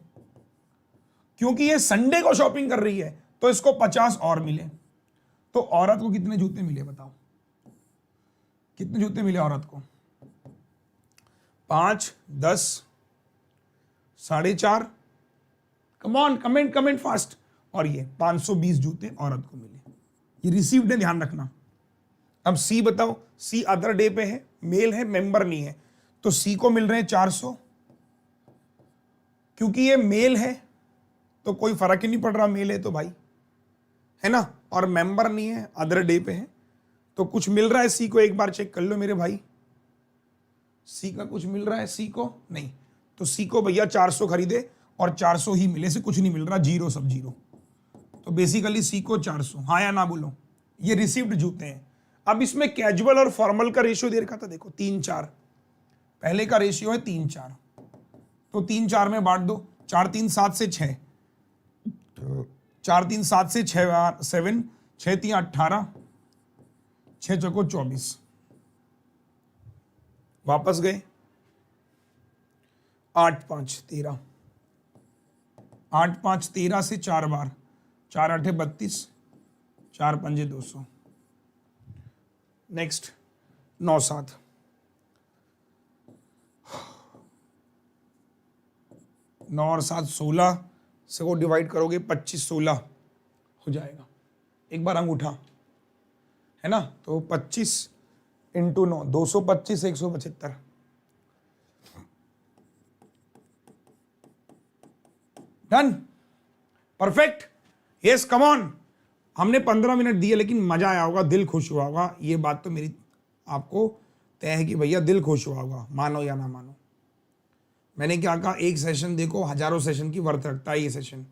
D: क्योंकि ये संडे को शॉपिंग कर रही है तो इसको 50 और मिले। तो औरत को कितने जूते मिले बताओ? कितने जूते मिले औरत को? 5, 10, 4.5। Come on, comment fast. और ये 520 जूते औरत को मिले। ये रिसीव्ड है, ध्यान रखना। अब सी बताओ। सी अदर डे पे है, मेल है, मेंबर नहीं है, तो सी को मिल रहे हैं 400। क्योंकि ये मेल है तो कोई फर्क ही नहीं पड़ रहा, मेल है तो भाई, है ना, और मेंबर नहीं है, अदर डे पे है, तो कुछ मिल रहा है सी को। एक बार चेक कर लो मेरे भाई, सी का कुछ मिल रहा है सी को? नहीं। तो सी को भैया 400 खरीदे और 400 ही मिले, से कुछ नहीं मिल रहा, जीरो, सब जीरो। तो बेसिकली सी को 400। हाँ या ना बोलो। ये रिसीव्ड जूते हैं। अब इसमें कैजुअल और फॉर्मल का रेशियो दे रखा था, देखो 3-4। पहले का रेशियो है 3-4, तो 3-4 में बांट दो। 4 3 7 से 6, 4 3 7 से 6 7, 6 3 18, 6 चौको 24। वापस गए, 8 5 13, 8 5 13 से 4 बार, 4 8 32, 4 5 200। नेक्स्ट 9 7, 9 और 7 16 से को डिवाइड करोगे 25 16 हो जाएगा। एक बार अंगूठा, है ना, तो 25 into 9, 225, 175। Done, perfect, yes, come on. हमने 15 मिनट दिए लेकिन मजा आया होगा, दिल खुश हुआ होगा। ये बात तो मेरी आपको तय है कि भैया दिल खुश हुआ होगा, मानो या ना मानो। मैंने क्या कहा, एक सेशन देखो हजारों सेशन की वर्थ रखता है ये सेशन।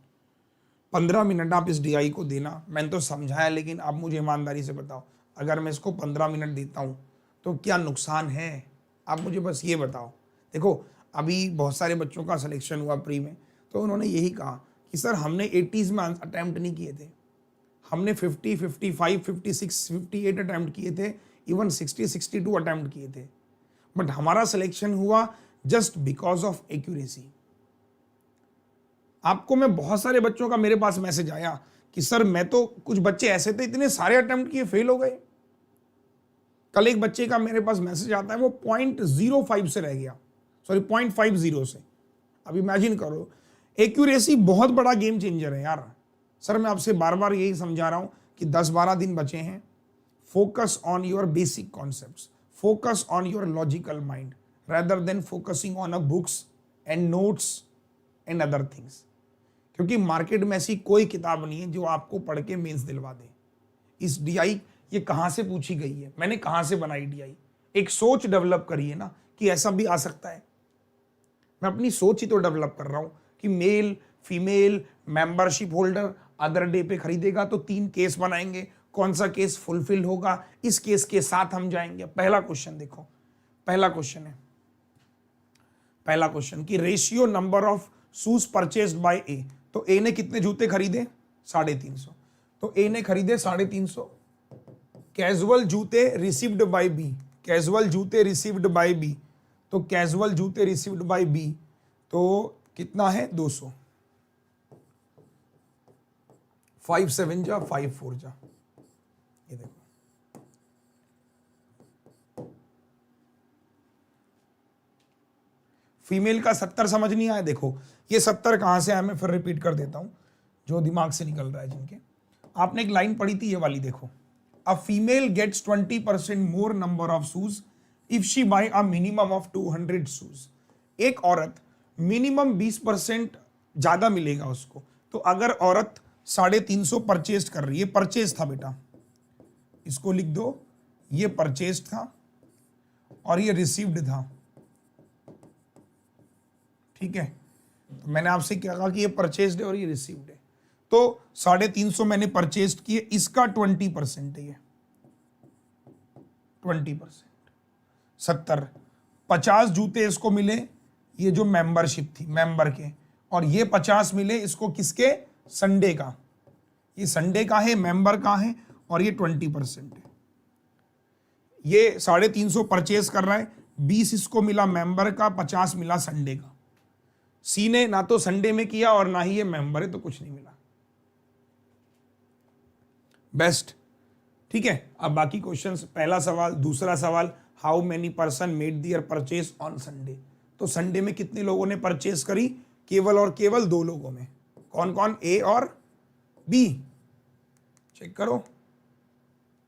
D: 15 मिनट आप इस डीआई को देना। मैंने तो समझाया, लेकिन आप मुझे ईमानदारी से बताओ अगर मैं इसको 15 मिनट देता हूँ तो क्या नुकसान है? आप मुझे बस ये बताओ। देखो अभी बहुत सारे बच्चों का सिलेक्शन हुआ प्री में, तो उन्होंने यही कहा कि सर हमने 80s में अटैम्प्ट नहीं किए थे, हमने 50, 55, 56, 58 अटैम्प्ट किए थे, इवन 60, 62 अटैम्प्ट किए थे, बट हमारा सिलेक्शन हुआ जस्ट बिकॉज ऑफ एक्यूरेसी। आपको मैं बहुत सारे बच्चों का मेरे पास मैसेज आया कि सर मैं तो, कुछ बच्चे ऐसे थे इतने सारे अटेम्प्ट किए फेल हो गए। कल एक बच्चे का मेरे पास मैसेज आता है वो 0.05 से रह गया, सॉरी 0.50 से। अब इमेजिन करो, एक्यूरेसी बहुत बड़ा गेम चेंजर है यार। सर मैं आपसे बार बार यही समझा रहा हूं कि 10-12 दिन बचे हैं। Focus on your basic concepts, focus on your logical mind rather than focusing on a books and notes and other things। क्योंकि मार्केट में ऐसी कोई किताब नहीं है जो आपको पढ़ के मेंस दिलवा दे। इस डीआई ये कहाँ से पूछी गई है, मैंने कहाँ से बनाई डीआई? एक सोच डेवलप करी है ना कि ऐसा भी आ सकता है। मैं अपनी सोच ही तो डेवलप कर रहा हूँ कि male female membership holder other day पे खरीदेगा तो 3 केस बनाएंगे, कौन सा केस फुलफिल होगा, इस केस के साथ हम जाएंगे। पहला क्वेश्चन देखो, पहला क्वेश्चन है, पहला क्वेश्चन कि ratio number of shoes purchased by A. तो ए ने कितने जूते खरीदे? 350। तो ए ने खरीदे 350। कैजुअल जूते रिसीव्ड बाय बी, कैजुअल जूते रिसीव्ड बाय बी, तो कैजुअल जूते रिसीव्ड बाय बी तो कितना है? 200। 5 7 जा 5 4 जा, ये देखो फीमेल का 70 समझ नहीं आया। देखो ये 70 कहां से आया, मैं फिर रिपीट कर देता हूं जो दिमाग से निकल रहा है जिनके। आपने एक लाइन पढ़ी थी ये वाली, देखो a female gets 20% more number of shoes if she buy a minimum of 200 shoes. एक औरत मिनिमम 20% ज्यादा मिलेगा उसको। तो अगर औरत 350 परचेज कर रही है, परचेज था बेटा, इसको लिख दो, ये परचेज था और ये रिसीव्ड था, ठीक है। तो मैंने आपसे क्या कहा कि ये परचेज्ड है और ये रिसीव्ड है। तो 350 मैंने परचेज किए, इसका 20% है, ये 20%। 70 50 जूते इसको मिले, ये जो मेंबरशिप थी मेंबर के, और ये 50 मिले इसको किसके? संडे का। ये संडे का है, मेंबर का है, और ये 20% है। ये 350 परचेज कर रहा है, 20 इसको मिला मेंबर का, 50 मिला संडे का। सी ने ना तो संडे में किया और ना ही ये मेंबर है, तो कुछ नहीं मिला। बेस्ट, ठीक है। अब बाकी क्वेश्चंस, पहला सवाल, दूसरा सवाल, how many person made their purchase on Sunday. तो संडे में कितने लोगों ने परचेज करी? केवल और केवल 2 लोगों में। कौन कौन? ए और बी। चेक करो,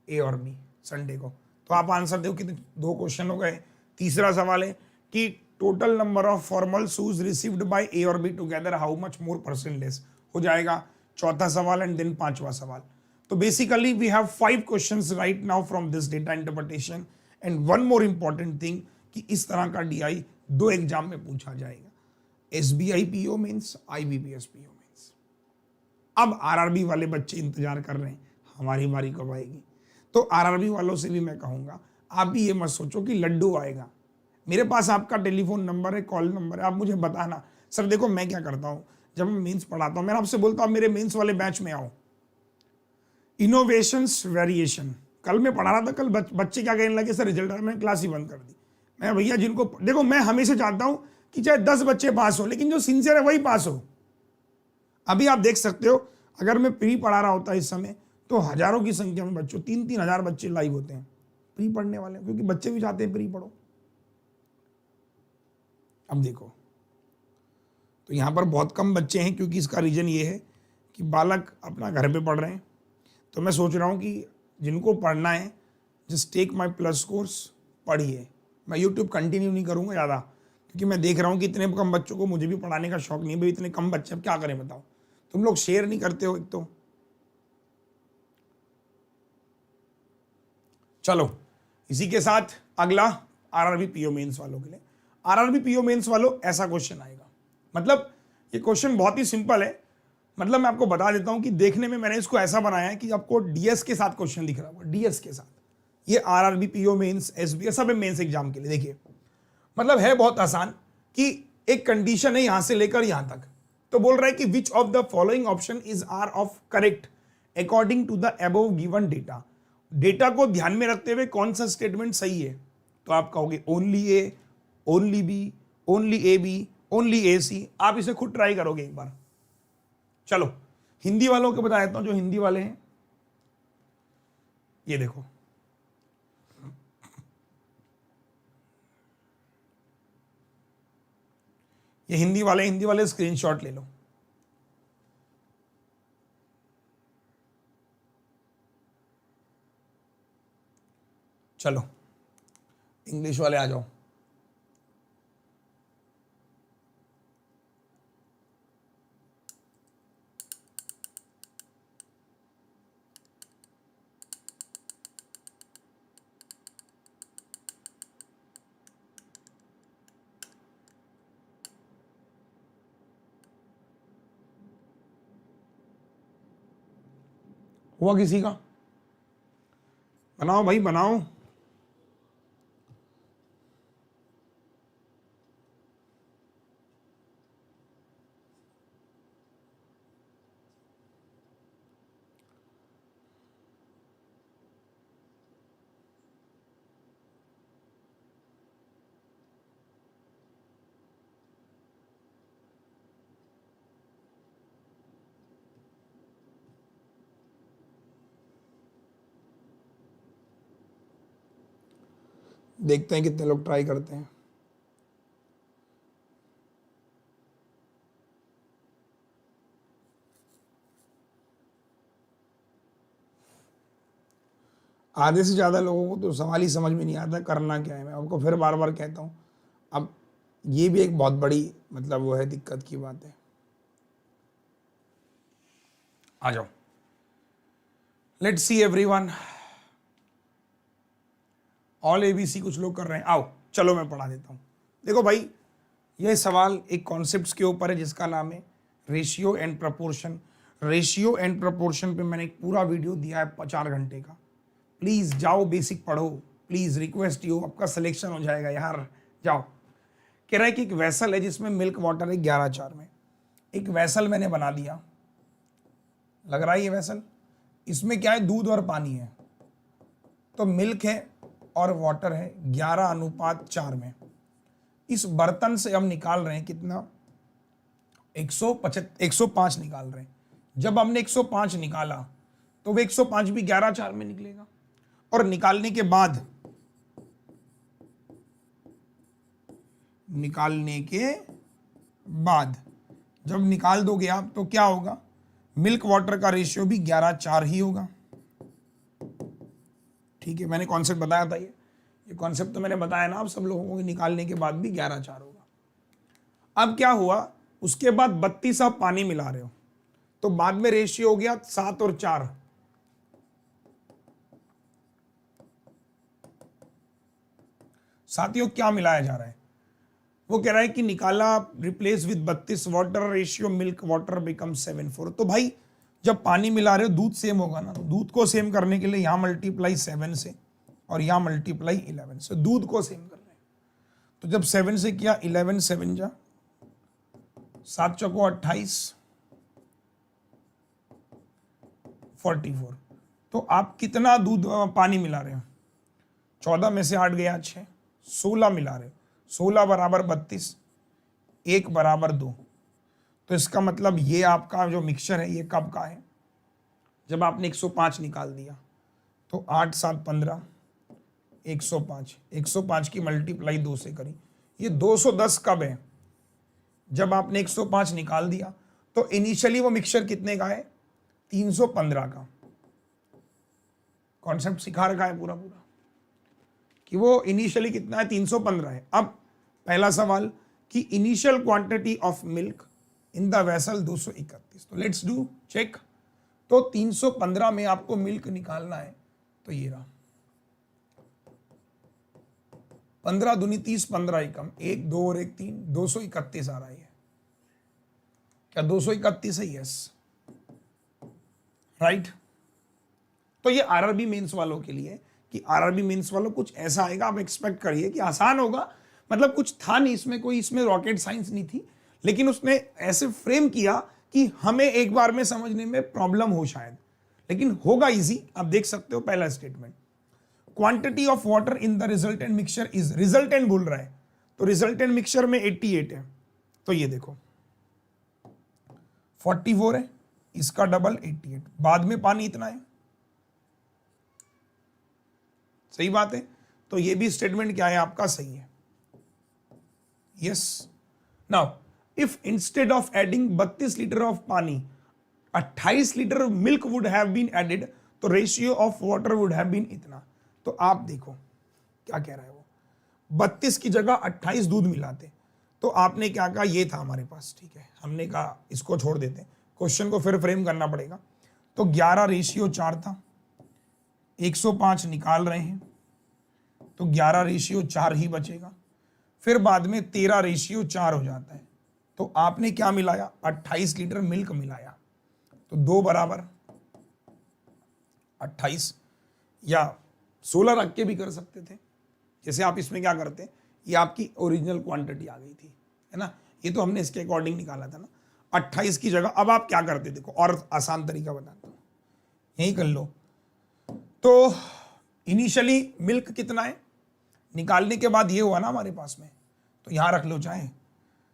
D: ए और बी संडे को। तो आप आंसर दो, कितने? 2 क्वेश्चन हो गए। तीसरा सवाल है कि total number of formal shoes received by A और B together how much more percent less हो जाएगा। चौथा सवाल एंड देन 5वां सवाल। तो basically we have 5 questions right now from this data interpretation and one more important thing कि इस तरह का डीआई 2 एग्जाम में पूछा जाएगा, SBI PO mains, IBPS PO mains. अब आरआरबी वाले बच्चे इंतजार कर रहे हैं हमारी बारी कब आएगी। तो आरआरबी वालों से भी मैं कहूंगा, आप भी ये मत सोचो कि लड्डू आएगा। मेरे पास आपका टेलीफोन नंबर है, कॉल नंबर है, आप मुझे बताना। सर देखो मैं क्या करता हूँ, जब मैं मेंस पढ़ाता हूँ मैं आपसे बोलता हूँ मेरे मेंस वाले बैच में आओ। इनोवेशंस वेरिएशन कल मैं पढ़ा रहा था, कल बच्चे क्या कहने लगे, सर रिजल्ट आया, मैंने क्लास ही बंद कर दी। मैं भैया जिनको देखो, मैं हमेशा चाहता हूँ कि चाहे 10 बच्चे पास हो, लेकिन जो सिंसियर है वही पास हो। अभी आप देख सकते हो, अगर मैं प्री पढ़ा रहा होता इस समय तो हजारों की संख्या में बच्चों, 3-3 हजार बच्चे लाइव होते हैं प्री पढ़ने वाले, क्योंकि बच्चे भी चाहते हैं प्री पढ़ो। अब देखो, तो यहाँ पर बहुत कम बच्चे हैं, क्योंकि इसका रीजन ये है कि बालक अपना घर पे पढ़ रहे हैं। तो मैं सोच रहा हूँ कि जिनको पढ़ना है just take my plus course, पढ़िए। मैं यूट्यूब कंटिन्यू नहीं करूँगा ज़्यादा, क्योंकि मैं देख रहा हूँ कि इतने कम बच्चों को, मुझे भी पढ़ाने का शौक नहीं है भाई, इतने कम बच्चे, अब क्या करें बताओ। तुम लोग शेयर नहीं करते हो एक तो। चलो इसी के साथ अगला आरआरबी पीओ मेंस वालों के लिए। आरआरबी पीओ मेंस वालों, ऐसा क्वेश्चन आएगा। मतलब ये क्वेश्चन बहुत ही सिंपल है। मतलब मैं आपको बता देता हूं कि देखने में मैंने इसको ऐसा बनाया है कि आपको डीएस के साथ क्वेश्चन दिख रहा होगा, डीएस के साथ। ये आरआरबी, पीओ मेंस, एसबी, सब मेंस एग्जाम के लिए। देखिए मतलब है बहुत आसान कि एक कंडीशन है यहां से लेकर यहां तक, तो बोल रहा है कि which of the following option is are of correct according to the above given data. Data को ध्यान में रखते हुए कौन सा स्टेटमेंट सही है, तो आप कहोगे only A, only B, only A B, only A C. आप इसे खुद ट्राई करोगे एक बार। चलो हिंदी वालों को बता देता हूं, जो हिंदी वाले हैं ये देखो, ये हिंदी वाले स्क्रीनशॉट ले लो। चलो इंग्लिश वाले आ जाओ। हुआ किसी का? बनाओ भाई बनाओ। देखते हैं कितने लोग ट्राई करते हैं। आधे से ज्यादा लोगों को तो सवाल ही समझ में नहीं आता करना क्या है। मैं आपको फिर बार बार कहता हूं, अब ये भी एक बहुत बड़ी मतलब वो है, दिक्कत की बात है। आ जाओ, let's see everyone. All ABC कुछ लोग कर रहे हैं, आओ चलो मैं पढ़ा देता हूं। देखो भाई, यह सवाल एक कॉन्सेप्ट्स के ऊपर है जिसका नाम है ratio and proportion. Ratio and proportion पे मैंने एक पूरा वीडियो दिया है 4 घंटे का। प्लीज जाओ बेसिक पढ़ो, प्लीज रिक्वेस्ट यू, आपका सिलेक्शन हो जाएगा यार, जाओ। कह रहा है कि एक वेसल है जिसमें मिल्क वाटर है 11/4 में। एक वेसल मैंने बना दिया, लग रहा है ये वेसल, इसमें क्या है, दूध और पानी है। तो मिल्क है और वाटर है 11:4 में। इस बर्तन से हम निकाल रहे हैं कितना, 105 निकाल रहे हैं। जब हमने 105 निकाला तो वो 105 भी 11/4 में निकलेगा। और निकालने के बाद जब निकाल दोगे आप तो क्या होगा, मिल्क वाटर का रेशियो भी 11/4 ही होगा। ठीक है, मैंने कॉन्सेप्ट बताया था, ये कॉन्सेप्ट तो मैंने बताया ना आप सब लोगों को, निकालने के बाद भी 11/4 होगा। अब क्या हुआ, उसके बाद 32 आप पानी मिला रहे हो तो बाद में रेशियो हो गया 7 और 4। साथियों क्या मिलाया जा रहा है, वो कह रहा है कि निकाला replace with 32 water, ratio milk water become 7/4। तो भाई जब पानी मिला रहे हो दूध सेम होगा ना, तो दूध को सेम करने के लिए यहां मल्टीप्लाई 7 से और यहां मल्टीप्लाई 11 से, दूध को सेम कर रहे हैं। तो जब 7 से किया 11 7 जा 7 चौको 28 44। तो आप कितना दूध पानी मिला रहे हो, 14 में से 8 गया 6, 16 मिला रहे हो। 16 बराबर 32, 1 बराबर 2। तो इसका मतलब ये आपका जो मिक्सचर है ये कब का है, जब आपने 105 निकाल दिया। तो 8 7 15 105, 105 की मल्टीप्लाई 2 से करी, ये 210 कब है, जब आपने 105 निकाल दिया। तो इनिशियली वो मिक्सचर कितने का है, 315 का। कॉन्सेप्ट सिखा रखा है पूरा कि वो इनिशियली कितना है, 315 है। अब पहला सवाल कि initial quantity of milk in the vessel 231। तो लेट्स डू चेक। तो 315 में आपको मिल्क निकालना है, तो ये रहा 15 दूनी 30, 15 एकम 1 2 और 1 3, 231 आ रहा है। क्या 231 है? Yes, right. तो ये आरआरबी मेंस वालों के लिए कि आरआरबी मेंस वालों कुछ ऐसा आएगा, आप एक्सपेक्ट करिए कि आसान होगा, मतलब कुछ था नहीं इसमें, कोई इसमें रॉकेट साइंस नहीं थी, लेकिन उसने ऐसे फ्रेम किया कि हमें एक बार में समझने में प्रॉब्लम हो शायद, लेकिन होगा इजी। आप देख सकते हो पहला statement, quantity of water in the resultant mixture is, resultant बोल रहा है, तो रिजल्टेंट मिक्सचर में 88 है, तो ये देखो 44 है, इसका डबल 88, बाद में पानी इतना है, सही बात है। तो ये भी स्टेटमेंट क्या है आपका, सही है। Yes, now if instead of adding 32 litre of pani 28 litre milk would have been added, तो ratio of water would have been इतना। तो आप देखो क्या कह रहा है वो, 32 की जगह 28 दूध मिलाते, तो आपने क्या कहा, ये था हमारे पास, ठीक है, हमने कहा इसको छोड़ देते, क्वेश्चन को फिर फ्रेम करना पड़ेगा। तो 11 रेशियो 4 था, 105 निकाल रहे हैं, तो 11 रेशियो 4 ही बचेगा, फिर बाद में 13 रेशियो 4 हो जाता है, तो आपने क्या मिलाया, 28 लीटर मिल्क मिलाया, तो 2 बराबर 28, या 16 रख के भी कर सकते थे, जैसे आप इसमें क्या करते, ये आपकी ओरिजिनल क्वांटिटी आ गई थी, है ना, ये तो हमने इसके अकॉर्डिंग निकाला था ना, 28 की जगह अब आप क्या करते, देखो और आसान तरीका बताता हूं, यही कर लो। तो इनिशियली मिल्क कितना है, निकालने के बाद ये हुआ ना हमारे पास में, तो यहां रख लो चाहे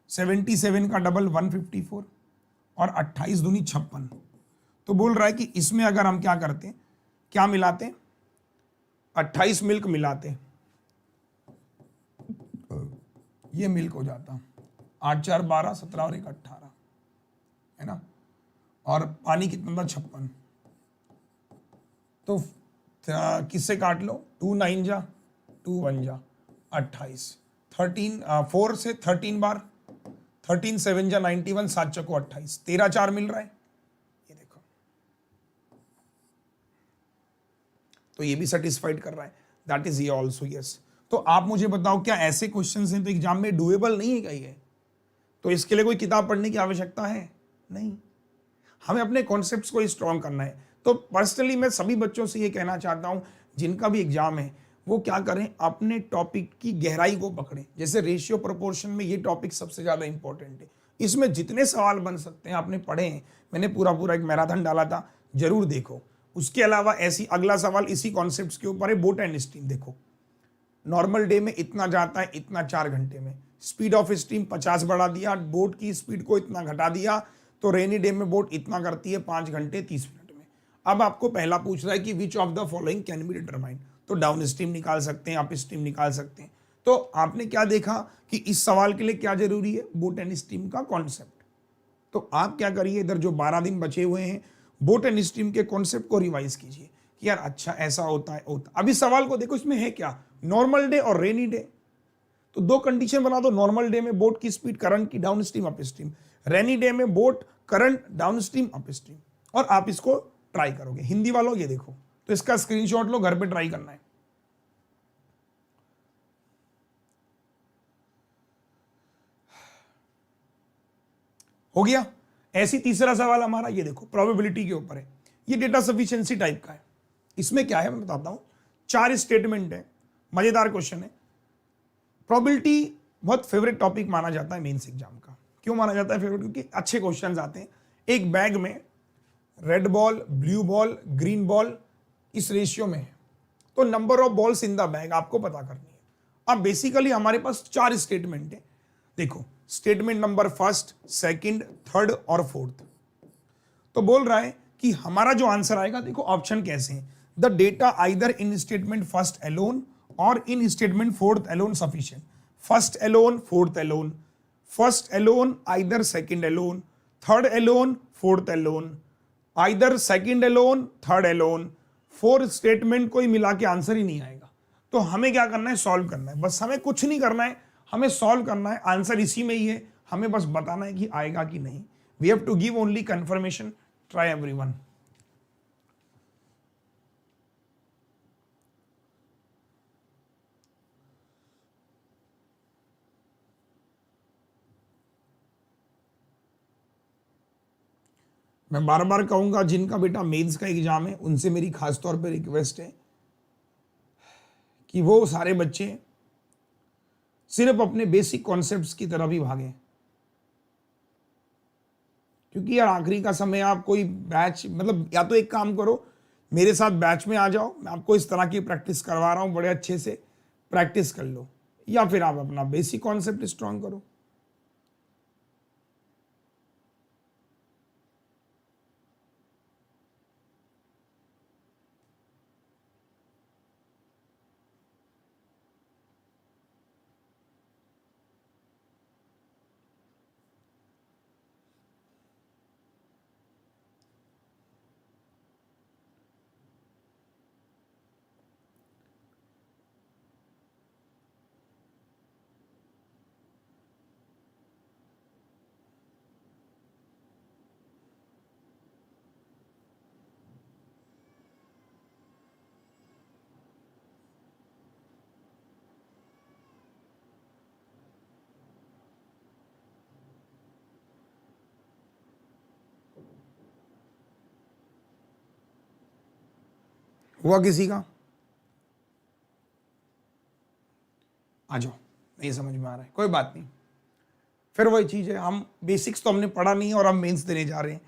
D: 77 का डबल 154 और 28 दूनी 56, तो बोल रहा है कि इसमें अगर हम क्या करते, क्या मिलाते, 28 मिल्क मिलाते, ये मिल्क हो जाता 8 4 12 17 और 1 18, है ना, और पानी कितना था, 56, तो किससे काट लो, 2 9 जा 2 1 जा 28, 13 4 से 13 बार, 13 7 जा 91, 7 चको 28, 13 4 मिल रहा है, ये देखो, तो ये भी सेटिस्फाइड कर रहा है, दैट इज ये ऑल्सो यस। तो आप मुझे बताओ, क्या ऐसे क्वेश्चंस हैं तो एग्जाम में डुएबल नहीं है क्या ये, तो इसके लिए कोई किताब पढ़ने की आवश्यकता है नहीं, हमें अपने कॉन्सेप्ट्स को स्ट्रॉन्ग करना है। तो पर्सनली मैं सभी बच्चों से ये कहना चाहता हूं, जिनका भी एग्जाम है वो क्या करें, अपने टॉपिक की गहराई को पकड़ें, जैसे रेशियो प्रोपोर्शन में ये टॉपिक सबसे ज़्यादा इंपॉर्टेंट है, इसमें जितने सवाल बन सकते हैं आपने पढ़े हैं, मैंने पूरा एक मैराथन डाला था, जरूर देखो। उसके अलावा ऐसी अगला सवाल इसी कॉन्सेप्ट्स के ऊपर है, बोट एंड स्टीम, देखो नॉर्मल डे में इतना जाता है, इतना 4 घंटे में, स्पीड ऑफ स्टीम 50 बढ़ा दिया, बोट की स्पीड को इतना घटा दिया, तो रेनी डे में बोट इतना करती है 5 घंटे 30 मिनट में। अब आपको पहला पूछ रहा है कि which of the following can be determined, तो डाउन स्ट्रीम निकाल सकते हैं, अप स्ट्रीम निकाल सकते हैं। तो आपने क्या देखा कि इस सवाल के लिए क्या जरूरी है, बोट एंड स्ट्रीम का कॉन्सेप्ट। तो आप क्या करिए, इधर जो 12 दिन बचे हुए हैं, बोट एंड स्ट्रीम के कॉन्सेप्ट को रिवाइज कीजिए कि यार अच्छा ऐसा होता है। अभी सवाल को देखो, इसमें है क्या, नॉर्मल डे और रेनी डे, तो 2 कंडीशन बना दो, नॉर्मल डे में बोट की स्पीड करंट की downstream upstream, rainy day में boat current downstream upstream, और आप इसको ट्राई करोगे। हिंदी वालों ये देखो, तो इसका स्क्रीनशॉट लो, घर पे ट्राई करना है। हो गया। ऐसी तीसरा सवाल हमारा ये देखो, प्रोबेबिलिटी के ऊपर है, ये डेटा सफिशिएंसी टाइप का है। इसमें क्या है मैं बताता हूं, 4 स्टेटमेंट है, मजेदार क्वेश्चन है। प्रोबेबिलिटी बहुत फेवरेट टॉपिक माना जाता है मेंस एग्जाम का। क्यों माना जाता है फेवरेट, क्योंकि अच्छे क्वेश्चंस आते हैं। एक बैग में red ball, blue ball, green ball इस रेशियो में है, तो number of balls in the bag आपको पता करनी है। अब बेसिकली हमारे पास 4 स्टेटमेंट है। देखो statement number first, second, third और फोर्थ। तो बोल रहा है कि हमारा जो आंसर आएगा, देखो ऑप्शन कैसे हैं, the data either in statement first alone और in statement fourth alone sufficient. First alone, fourth alone, first alone, either second alone, third alone, fourth alone, either second alone, third alone. 4 statement कोई मिला के answer ही नहीं आएगा। तो हमें क्या करना है, सॉल्व करना है। बस हमें कुछ नहीं करना है, हमें सॉल्व करना है, आंसर इसी में ही है, हमें बस बताना है कि आएगा कि नहीं। We have to give only confirmation. Try everyone. मैं बार बार कहूंगा, जिनका बेटा मेंस का एग्जाम है उनसे मेरी खास तौर पे रिक्वेस्ट है कि वो सारे बच्चे सिर्फ अपने बेसिक कॉन्सेप्ट्स की तरफ ही भागें, क्योंकि यार आखिरी का समय आप कोई बैच, मतलब या तो एक काम करो, मेरे साथ बैच में आ जाओ, मैं आपको इस तरह की प्रैक्टिस करवा रहा हूँ, बड़े अच्छे से प्रैक्टिस कर लो, या फिर आप अपना बेसिक कॉन्सेप्ट स्ट्रांग करो। हुआ किसी का? आ जाओ, नहीं समझ में आ रहा है, कोई बात नहीं। फिर वही चीज़ है, हम बेसिक्स तो हमने पढ़ा नहीं है और हम मेंस देने जा रहे हैं।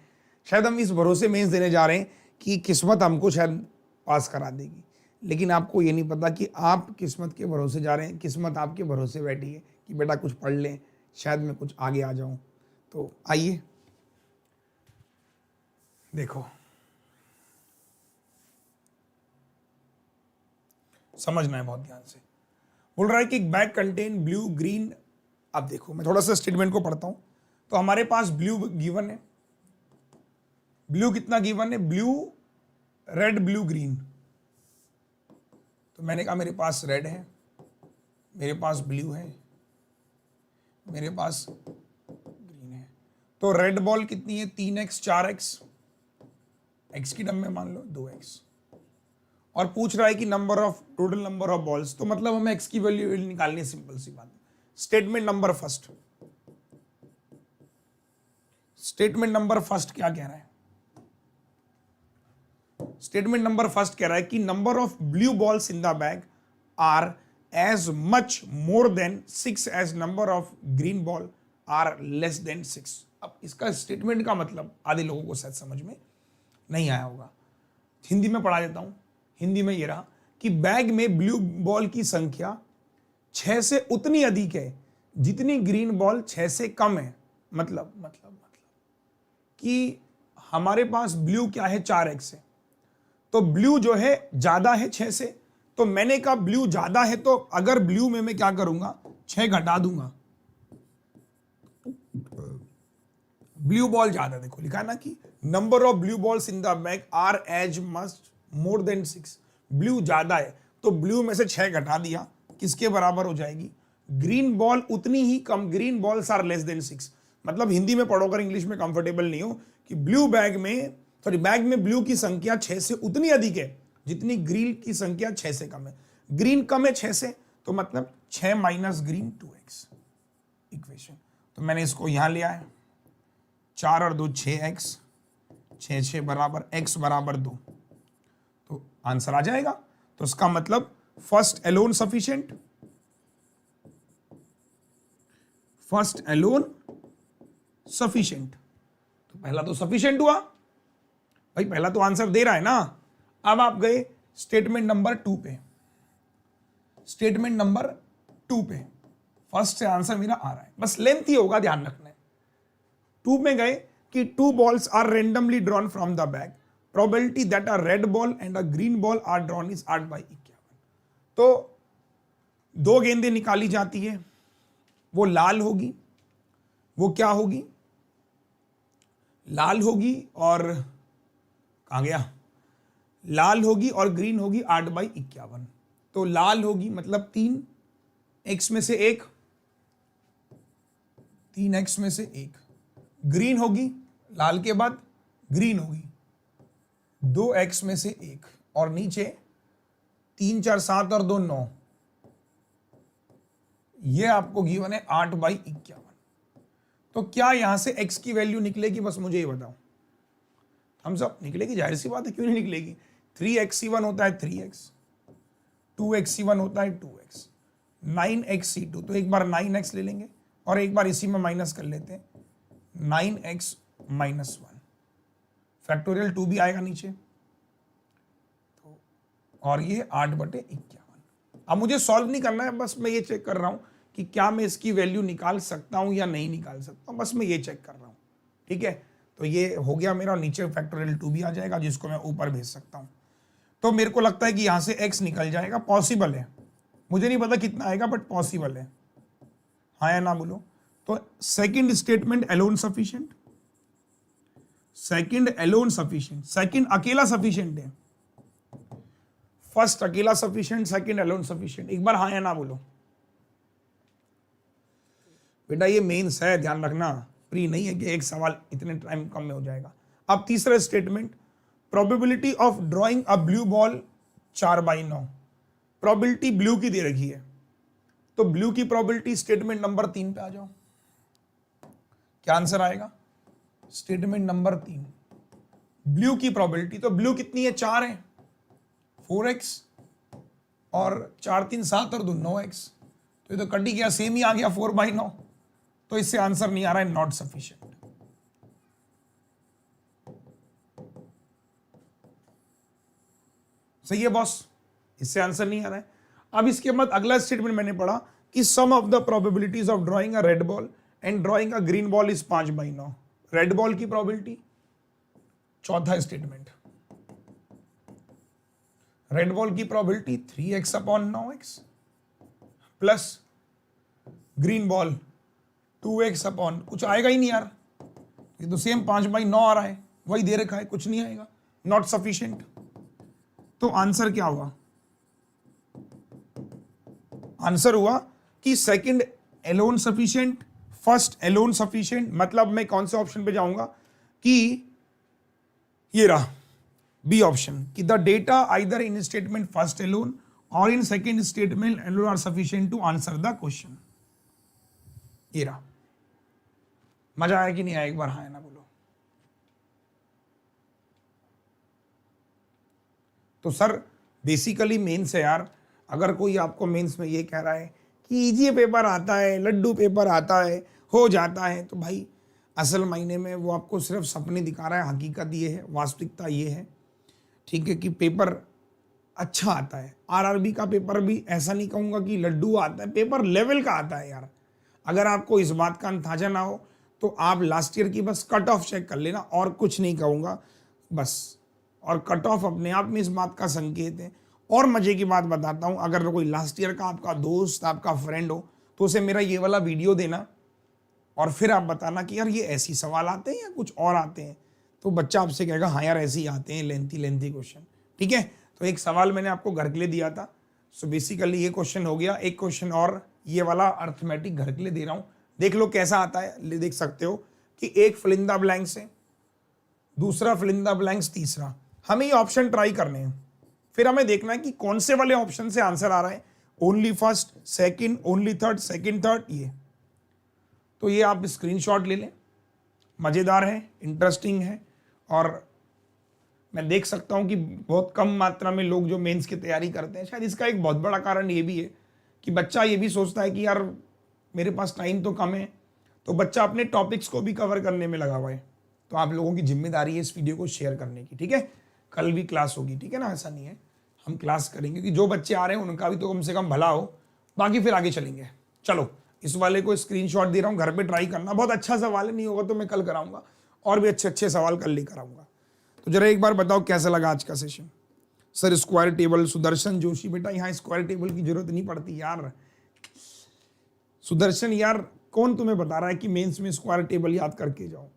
D: शायद हम इस भरोसे मेंस देने जा रहे हैं कि किस्मत हमको शायद पास करा देगी, लेकिन आपको ये नहीं पता कि आप किस्मत के भरोसे जा रहे हैं। किस्मत आपके भरोसे बैठी है कि बेटा कुछ पढ़ लें, शायद मैं कुछ आगे आ जाऊं। तो आइए देखो, समझना है बहुत ध्यान से। बोल रहा है कि बैग कंटेन ब्लू ग्रीन। अब देखो, मैं थोड़ा सा स्टेटमेंट को पढ़ता हूं। तो हमारे पास ब्लू गिवन है, ब्लू कितना गिवन है? Blue, red, blue, green. तो मैंने कहा मेरे पास रेड है, मेरे पास ब्लू है, मेरे पास ग्रीन है। तो रेड बॉल कितनी है? 3x 4x, x की टर्म में मान लो 2x, और पूछ रहा है कि number of, total number of balls. तो मतलब हमें x की वैल्यू निकालनी है, सिंपल सी बात है। Statement number first, statement number first क्या कह रहा है? स्टेटमेंट नंबर फर्स्ट कह रहा है कि number of blue balls in the bag are as much more than 6 as number of green ball are less than 6। अब इसका स्टेटमेंट का मतलब आधे लोगों को शायद समझ में नहीं आया होगा, हिंदी में पढ़ा देता हूं। हिंदी में ये रहा कि बैग में ब्लू बॉल की संख्या 6 से उतनी अधिक है जितनी ग्रीन बॉल 6 से कम है। मतलब कि हमारे पास ब्लू क्या है? 4x है, तो ब्लू जो है ज्यादा है 6 से। तो मैंने कहा ब्लू ज्यादा है, तो अगर ब्लू में मैं क्या करूंगा? 6 घटा दूंगा। ब्लू बॉल ज्यादा, देखो लिखा है ना कि number of blue balls in the bag are as must more than 6। Blue ज्यादा है, तो ब्लू में से 6 घटा दिया, किसके बराबर हो जाएगी? ग्रीन बॉल उतनी ही कम, green balls are less than 6। मतलब हिंदी में पढ़ो, अगर इंग्लिश में कंफर्टेबल नहीं हो, कि ब्लू बैग में, सॉरी बैग में ब्लू की संख्या 6 से उतनी अधिक है जितनी ग्रीन की संख्या 6 से कम है। ग्रीन कम है 6 से, तो मतलब 6 माइनस ग्रीन 2x इक्वेशन। तो मैंने इसको यहां लिया है, 4 और 2 6x, 6 6 बराबर x बराबर 2, तो आंसर आ जाएगा। तो इसका मतलब first alone sufficient, first alone sufficient. तो पहला तो सफिशिएंट हुआ भाई, पहला तो आंसर दे रहा है ना। अब आप गए स्टेटमेंट नंबर 2 पे, स्टेटमेंट नंबर 2 पे फर्स्ट से आंसर मेरा आ रहा है, बस लेंथ ही होगा, ध्यान रखना है। 2 में गए कि 2 balls are randomly drawn from the bag, probability that a red ball and a green ball are drawn is 8/51। तो 2 गेंदें निकाली जाती है, वो लाल होगी, वो क्या होगी? लाल होगी, और कहां गया? लाल होगी और ग्रीन होगी 8/51। तो लाल होगी मतलब 3x में से 1, 3x में से 1। ग्रीन होगी, लाल के बाद ग्रीन होगी 2x में से 1, और नीचे 3 4 7 और 2 9, ये आपको गिवन है 8/51। तो क्या यहां से x की वैल्यू निकलेगी? बस मुझे ये बताओ। हम सब निकलेगी, जाहिर सी बात है, क्यों नहीं निकलेगी? 3x1 होता है 3x, 2xc1 होता है 2x, 9xc2, तो एक बार 9x ले लेंगे और एक बार इसी में माइनस कर लेते हैं 9x माइनस 1, फैक्टोरियल 2 भी आएगा नीचे, तो और ये 8/51। अब मुझे सॉल्व नहीं करना है, बस मैं ये चेक कर रहा हूं कि क्या मैं इसकी वैल्यू निकाल सकता हूं या नहीं निकाल सकता हूं, बस मैं ये चेक कर रहा हूं। ठीक है, तो ये हो गया मेरा, नीचे फैक्टोरियल 2 भी आ जाएगा जिसको मैं ऊपर भेज सकता हूं। तो मेरे को लगता है कि यहां से x निकल जाएगा, पॉसिबल है, मुझे नहीं पता कितना आएगा बट पॉसिबल है, हाँ या ना बोलो। तो second statement alone sufficient, second alone sufficient, second अकेला सफिशिएंट है, फर्स्ट अकेला सफिशिएंट, सेकंड एलोन सफिशिएंट, एक बार हाँ या ना बोलो। बेटा ये मेंस है, ध्यान रखना, प्री नहीं है कि एक सवाल इतने टाइम कम में हो जाएगा। अब तीसरा statement, probability of drawing a blue ball 4/9, probability blue की दे रखी है, तो ब्लू की प्रोबेबिलिटी स्टेटमेंट नंबर 3 पे आ जाओ, क्या आंसर आएगा? स्टेटमेंट नंबर 3, ब्लू की प्रोबेबिलिटी, तो ब्लू कितनी है? 4 है, 4x और 4 3 7 और 2 9x, तो ये तो कट ही गया, सेम ही आ गया 4/9, तो इससे आंसर नहीं आ रहा है, नॉट सफिशिएंट। सही है बॉस, इससे आंसर नहीं आ रहा है। अब इसके बाद अगला स्टेटमेंट मैंने पढ़ा कि sum of the probabilities of drawing a red ball and drawing a green ball is 5/9, red ball की प्रोबेबिलिटी, चौथा स्टेटमेंट, रेड बॉल की probability 3x/9x plus green ball 2x upon, कुछ आएगा ही नहीं यार, ये तो सेम 5/9 आ रहा है, वही दे रखा है, कुछ नहीं आएगा, नॉट सफिशिएंट। तो आंसर क्या हुआ? आंसर हुआ कि second alone sufficient, first alone sufficient, मतलब मैं कौन से ऑप्शन पे जाऊंगा कि ये रहा बी ऑप्शन, कि the data either in statement first alone और in second statement alone are sufficient to answer the question. ये रहा, मजा आया कि नहीं आया? एक बार हाँ ना बोलो। तो सर बेसिकली मेंस है यार, अगर कोई आपको मेंस में ये कह रहा है कि इजी पेपर आता है, लड्डू पेपर आता है, हो जाता है, तो भाई असल मायने में वो आपको सिर्फ सपने दिखा रहा है, हकीकत ये है, वास्तविकता ये है, ठीक है, कि पेपर अच्छा आता है। आरआरबी का पेपर भी ऐसा नहीं कहूँगा कि लड्डू आता है, पेपर लेवल का आता है यार। अगर आपको इस बात का अंदाजा ना हो तो आप लास्ट ईयर की बस कट ऑफ चेक कर लेना, और कुछ नहीं कहूँगा बस। और कट ऑफ अपने आप में इस बात का संकेत है। और मजे की बात बताता हूँ, अगर कोई लास्ट ईयर का आपका दोस्त, आपका फ्रेंड हो, तो उसे मेरा ये वाला वीडियो देना और फिर आप बताना कि यार ये ऐसी सवाल आते हैं या कुछ और आते हैं, तो बच्चा आपसे कहेगा हाँ यार ऐसे ही आते हैं, लेंथी क्वेश्चन। ठीक है, तो एक सवाल मैंने आपको घर के लिए दिया था, सो बेसिकली ये क्वेश्चन हो गया। एक क्वेश्चन और ये वाला अर्थमेटिक घर के लिए दे रहा हूँ, देख लो कैसा आता है। देख सकते हो कि एक फिलिंदा ब्लैंक्स है, दूसरा फिलिंदा ब्लैंक्स, तीसरा। हमें ये ऑप्शन ट्राई करने हैं, फिर हमें देखना है कि कौन से वाले ऑप्शन से आंसर आ रहा है, only first, second, only third, second third, ये। तो ये आप स्क्रीनशॉट ले लें, मज़ेदार है, इंटरेस्टिंग है, और मैं देख सकता हूं कि बहुत कम मात्रा में लोग जो मेंस की तैयारी करते हैं। शायद इसका एक बहुत बड़ा कारण ये भी है कि बच्चा ये भी सोचता है कि यार मेरे पास टाइम तो कम है, तो बच्चा अपने टॉपिक्स को भी कवर करने में लगा हुआ है। तो आप लोगों की जिम्मेदारी है इस वीडियो को शेयर करने की, ठीक है। कल भी क्लास होगी, ठीक है ना, ऐसा नहीं है, हम क्लास करेंगे कि जो बच्चे आ रहे हैं उनका भी तो कम से कम भला हो, बाकी फिर आगे चलेंगे। चलो, इस वाले को स्क्रीनशॉट दे रहा हूँ, घर पे ट्राई करना, बहुत अच्छा सवाल है, नहीं होगा तो मैं कल कराऊंगा, और भी अच्छे अच्छे सवाल कल लेकर आऊँगा। तो जरा एक बार बताओ कैसा लगा आज का session. Sir square table, Sudarshan Joshi, बेटा यहाँ स्क्वायर टेबल की जरूरत नहीं पड़ती यार। सुदर्शन यार, कौन तुम्हें बता रहा है कि मेंस में स्क्वायर टेबल याद करके जाओ,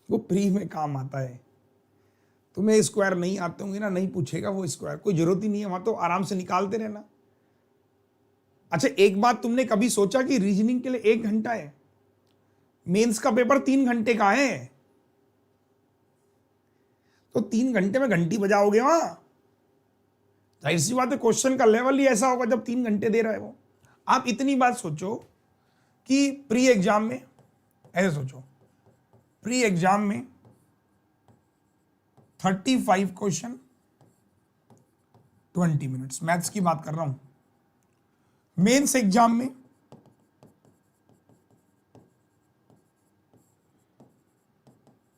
D: वो प्री में काम आता है। तुम्हें स्क्वायर नहीं आते होंगे ना, नहीं पूछेगा वो स्क्वायर, कोई जरूरत ही नहीं है, वहां तो आराम से निकालते रहना। अच्छा एक बात, तुमने कभी सोचा कि रीजनिंग के लिए 1 घंटा है, मेंस का पेपर 3 घंटे का है, तो 3 घंटे में घंटी बजाओगे वहां? जाहिर सी बात है, क्वेश्चन का लेवल ही ऐसा होगा जब 3 घंटे दे रहा है वो। आप इतनी बात सोचो कि प्री एग्जाम में, ऐसे सोचो, प्री एग्जाम में 35 क्वेश्चन 20 मिनट्स। मैथ्स की बात कर रहा हूं। मेंस एग्जाम में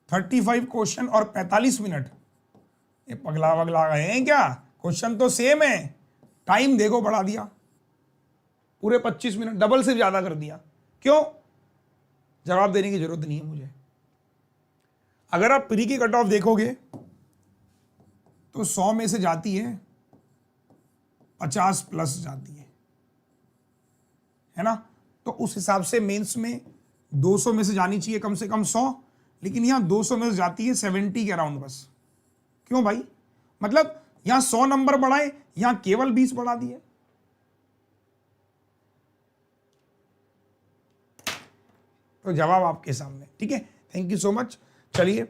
D: 35 क्वेश्चन और 45 मिनट। ये पगला वगला गए हैं क्या? क्वेश्चन तो सेम है, टाइम देखो बढ़ा दिया, पूरे 25 मिनट, डबल से ज्यादा कर दिया। क्यों? जवाब देने की जरूरत नहीं है मुझे। अगर आप प्री की कट ऑफ देखोगे तो 100 में से जाती है 50 प्लस जाती है ना? तो उस हिसाब से मेंस में 200 में से जानी चाहिए कम से कम 100, लेकिन यहां 200 में से जाती है 70 के अराउंड बस। क्यों भाई? मतलब यहां 100 नंबर बढ़ाए, यहां केवल 20 बढ़ा दिए। तो जवाब आपके सामने। ठीक है, थैंक यू सो मच। चलिए,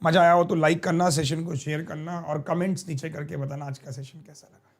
D: मजा आया हो तो लाइक करना, सेशन को शेयर करना और कमेंट्स नीचे करके बताना आज का सेशन कैसा लगा।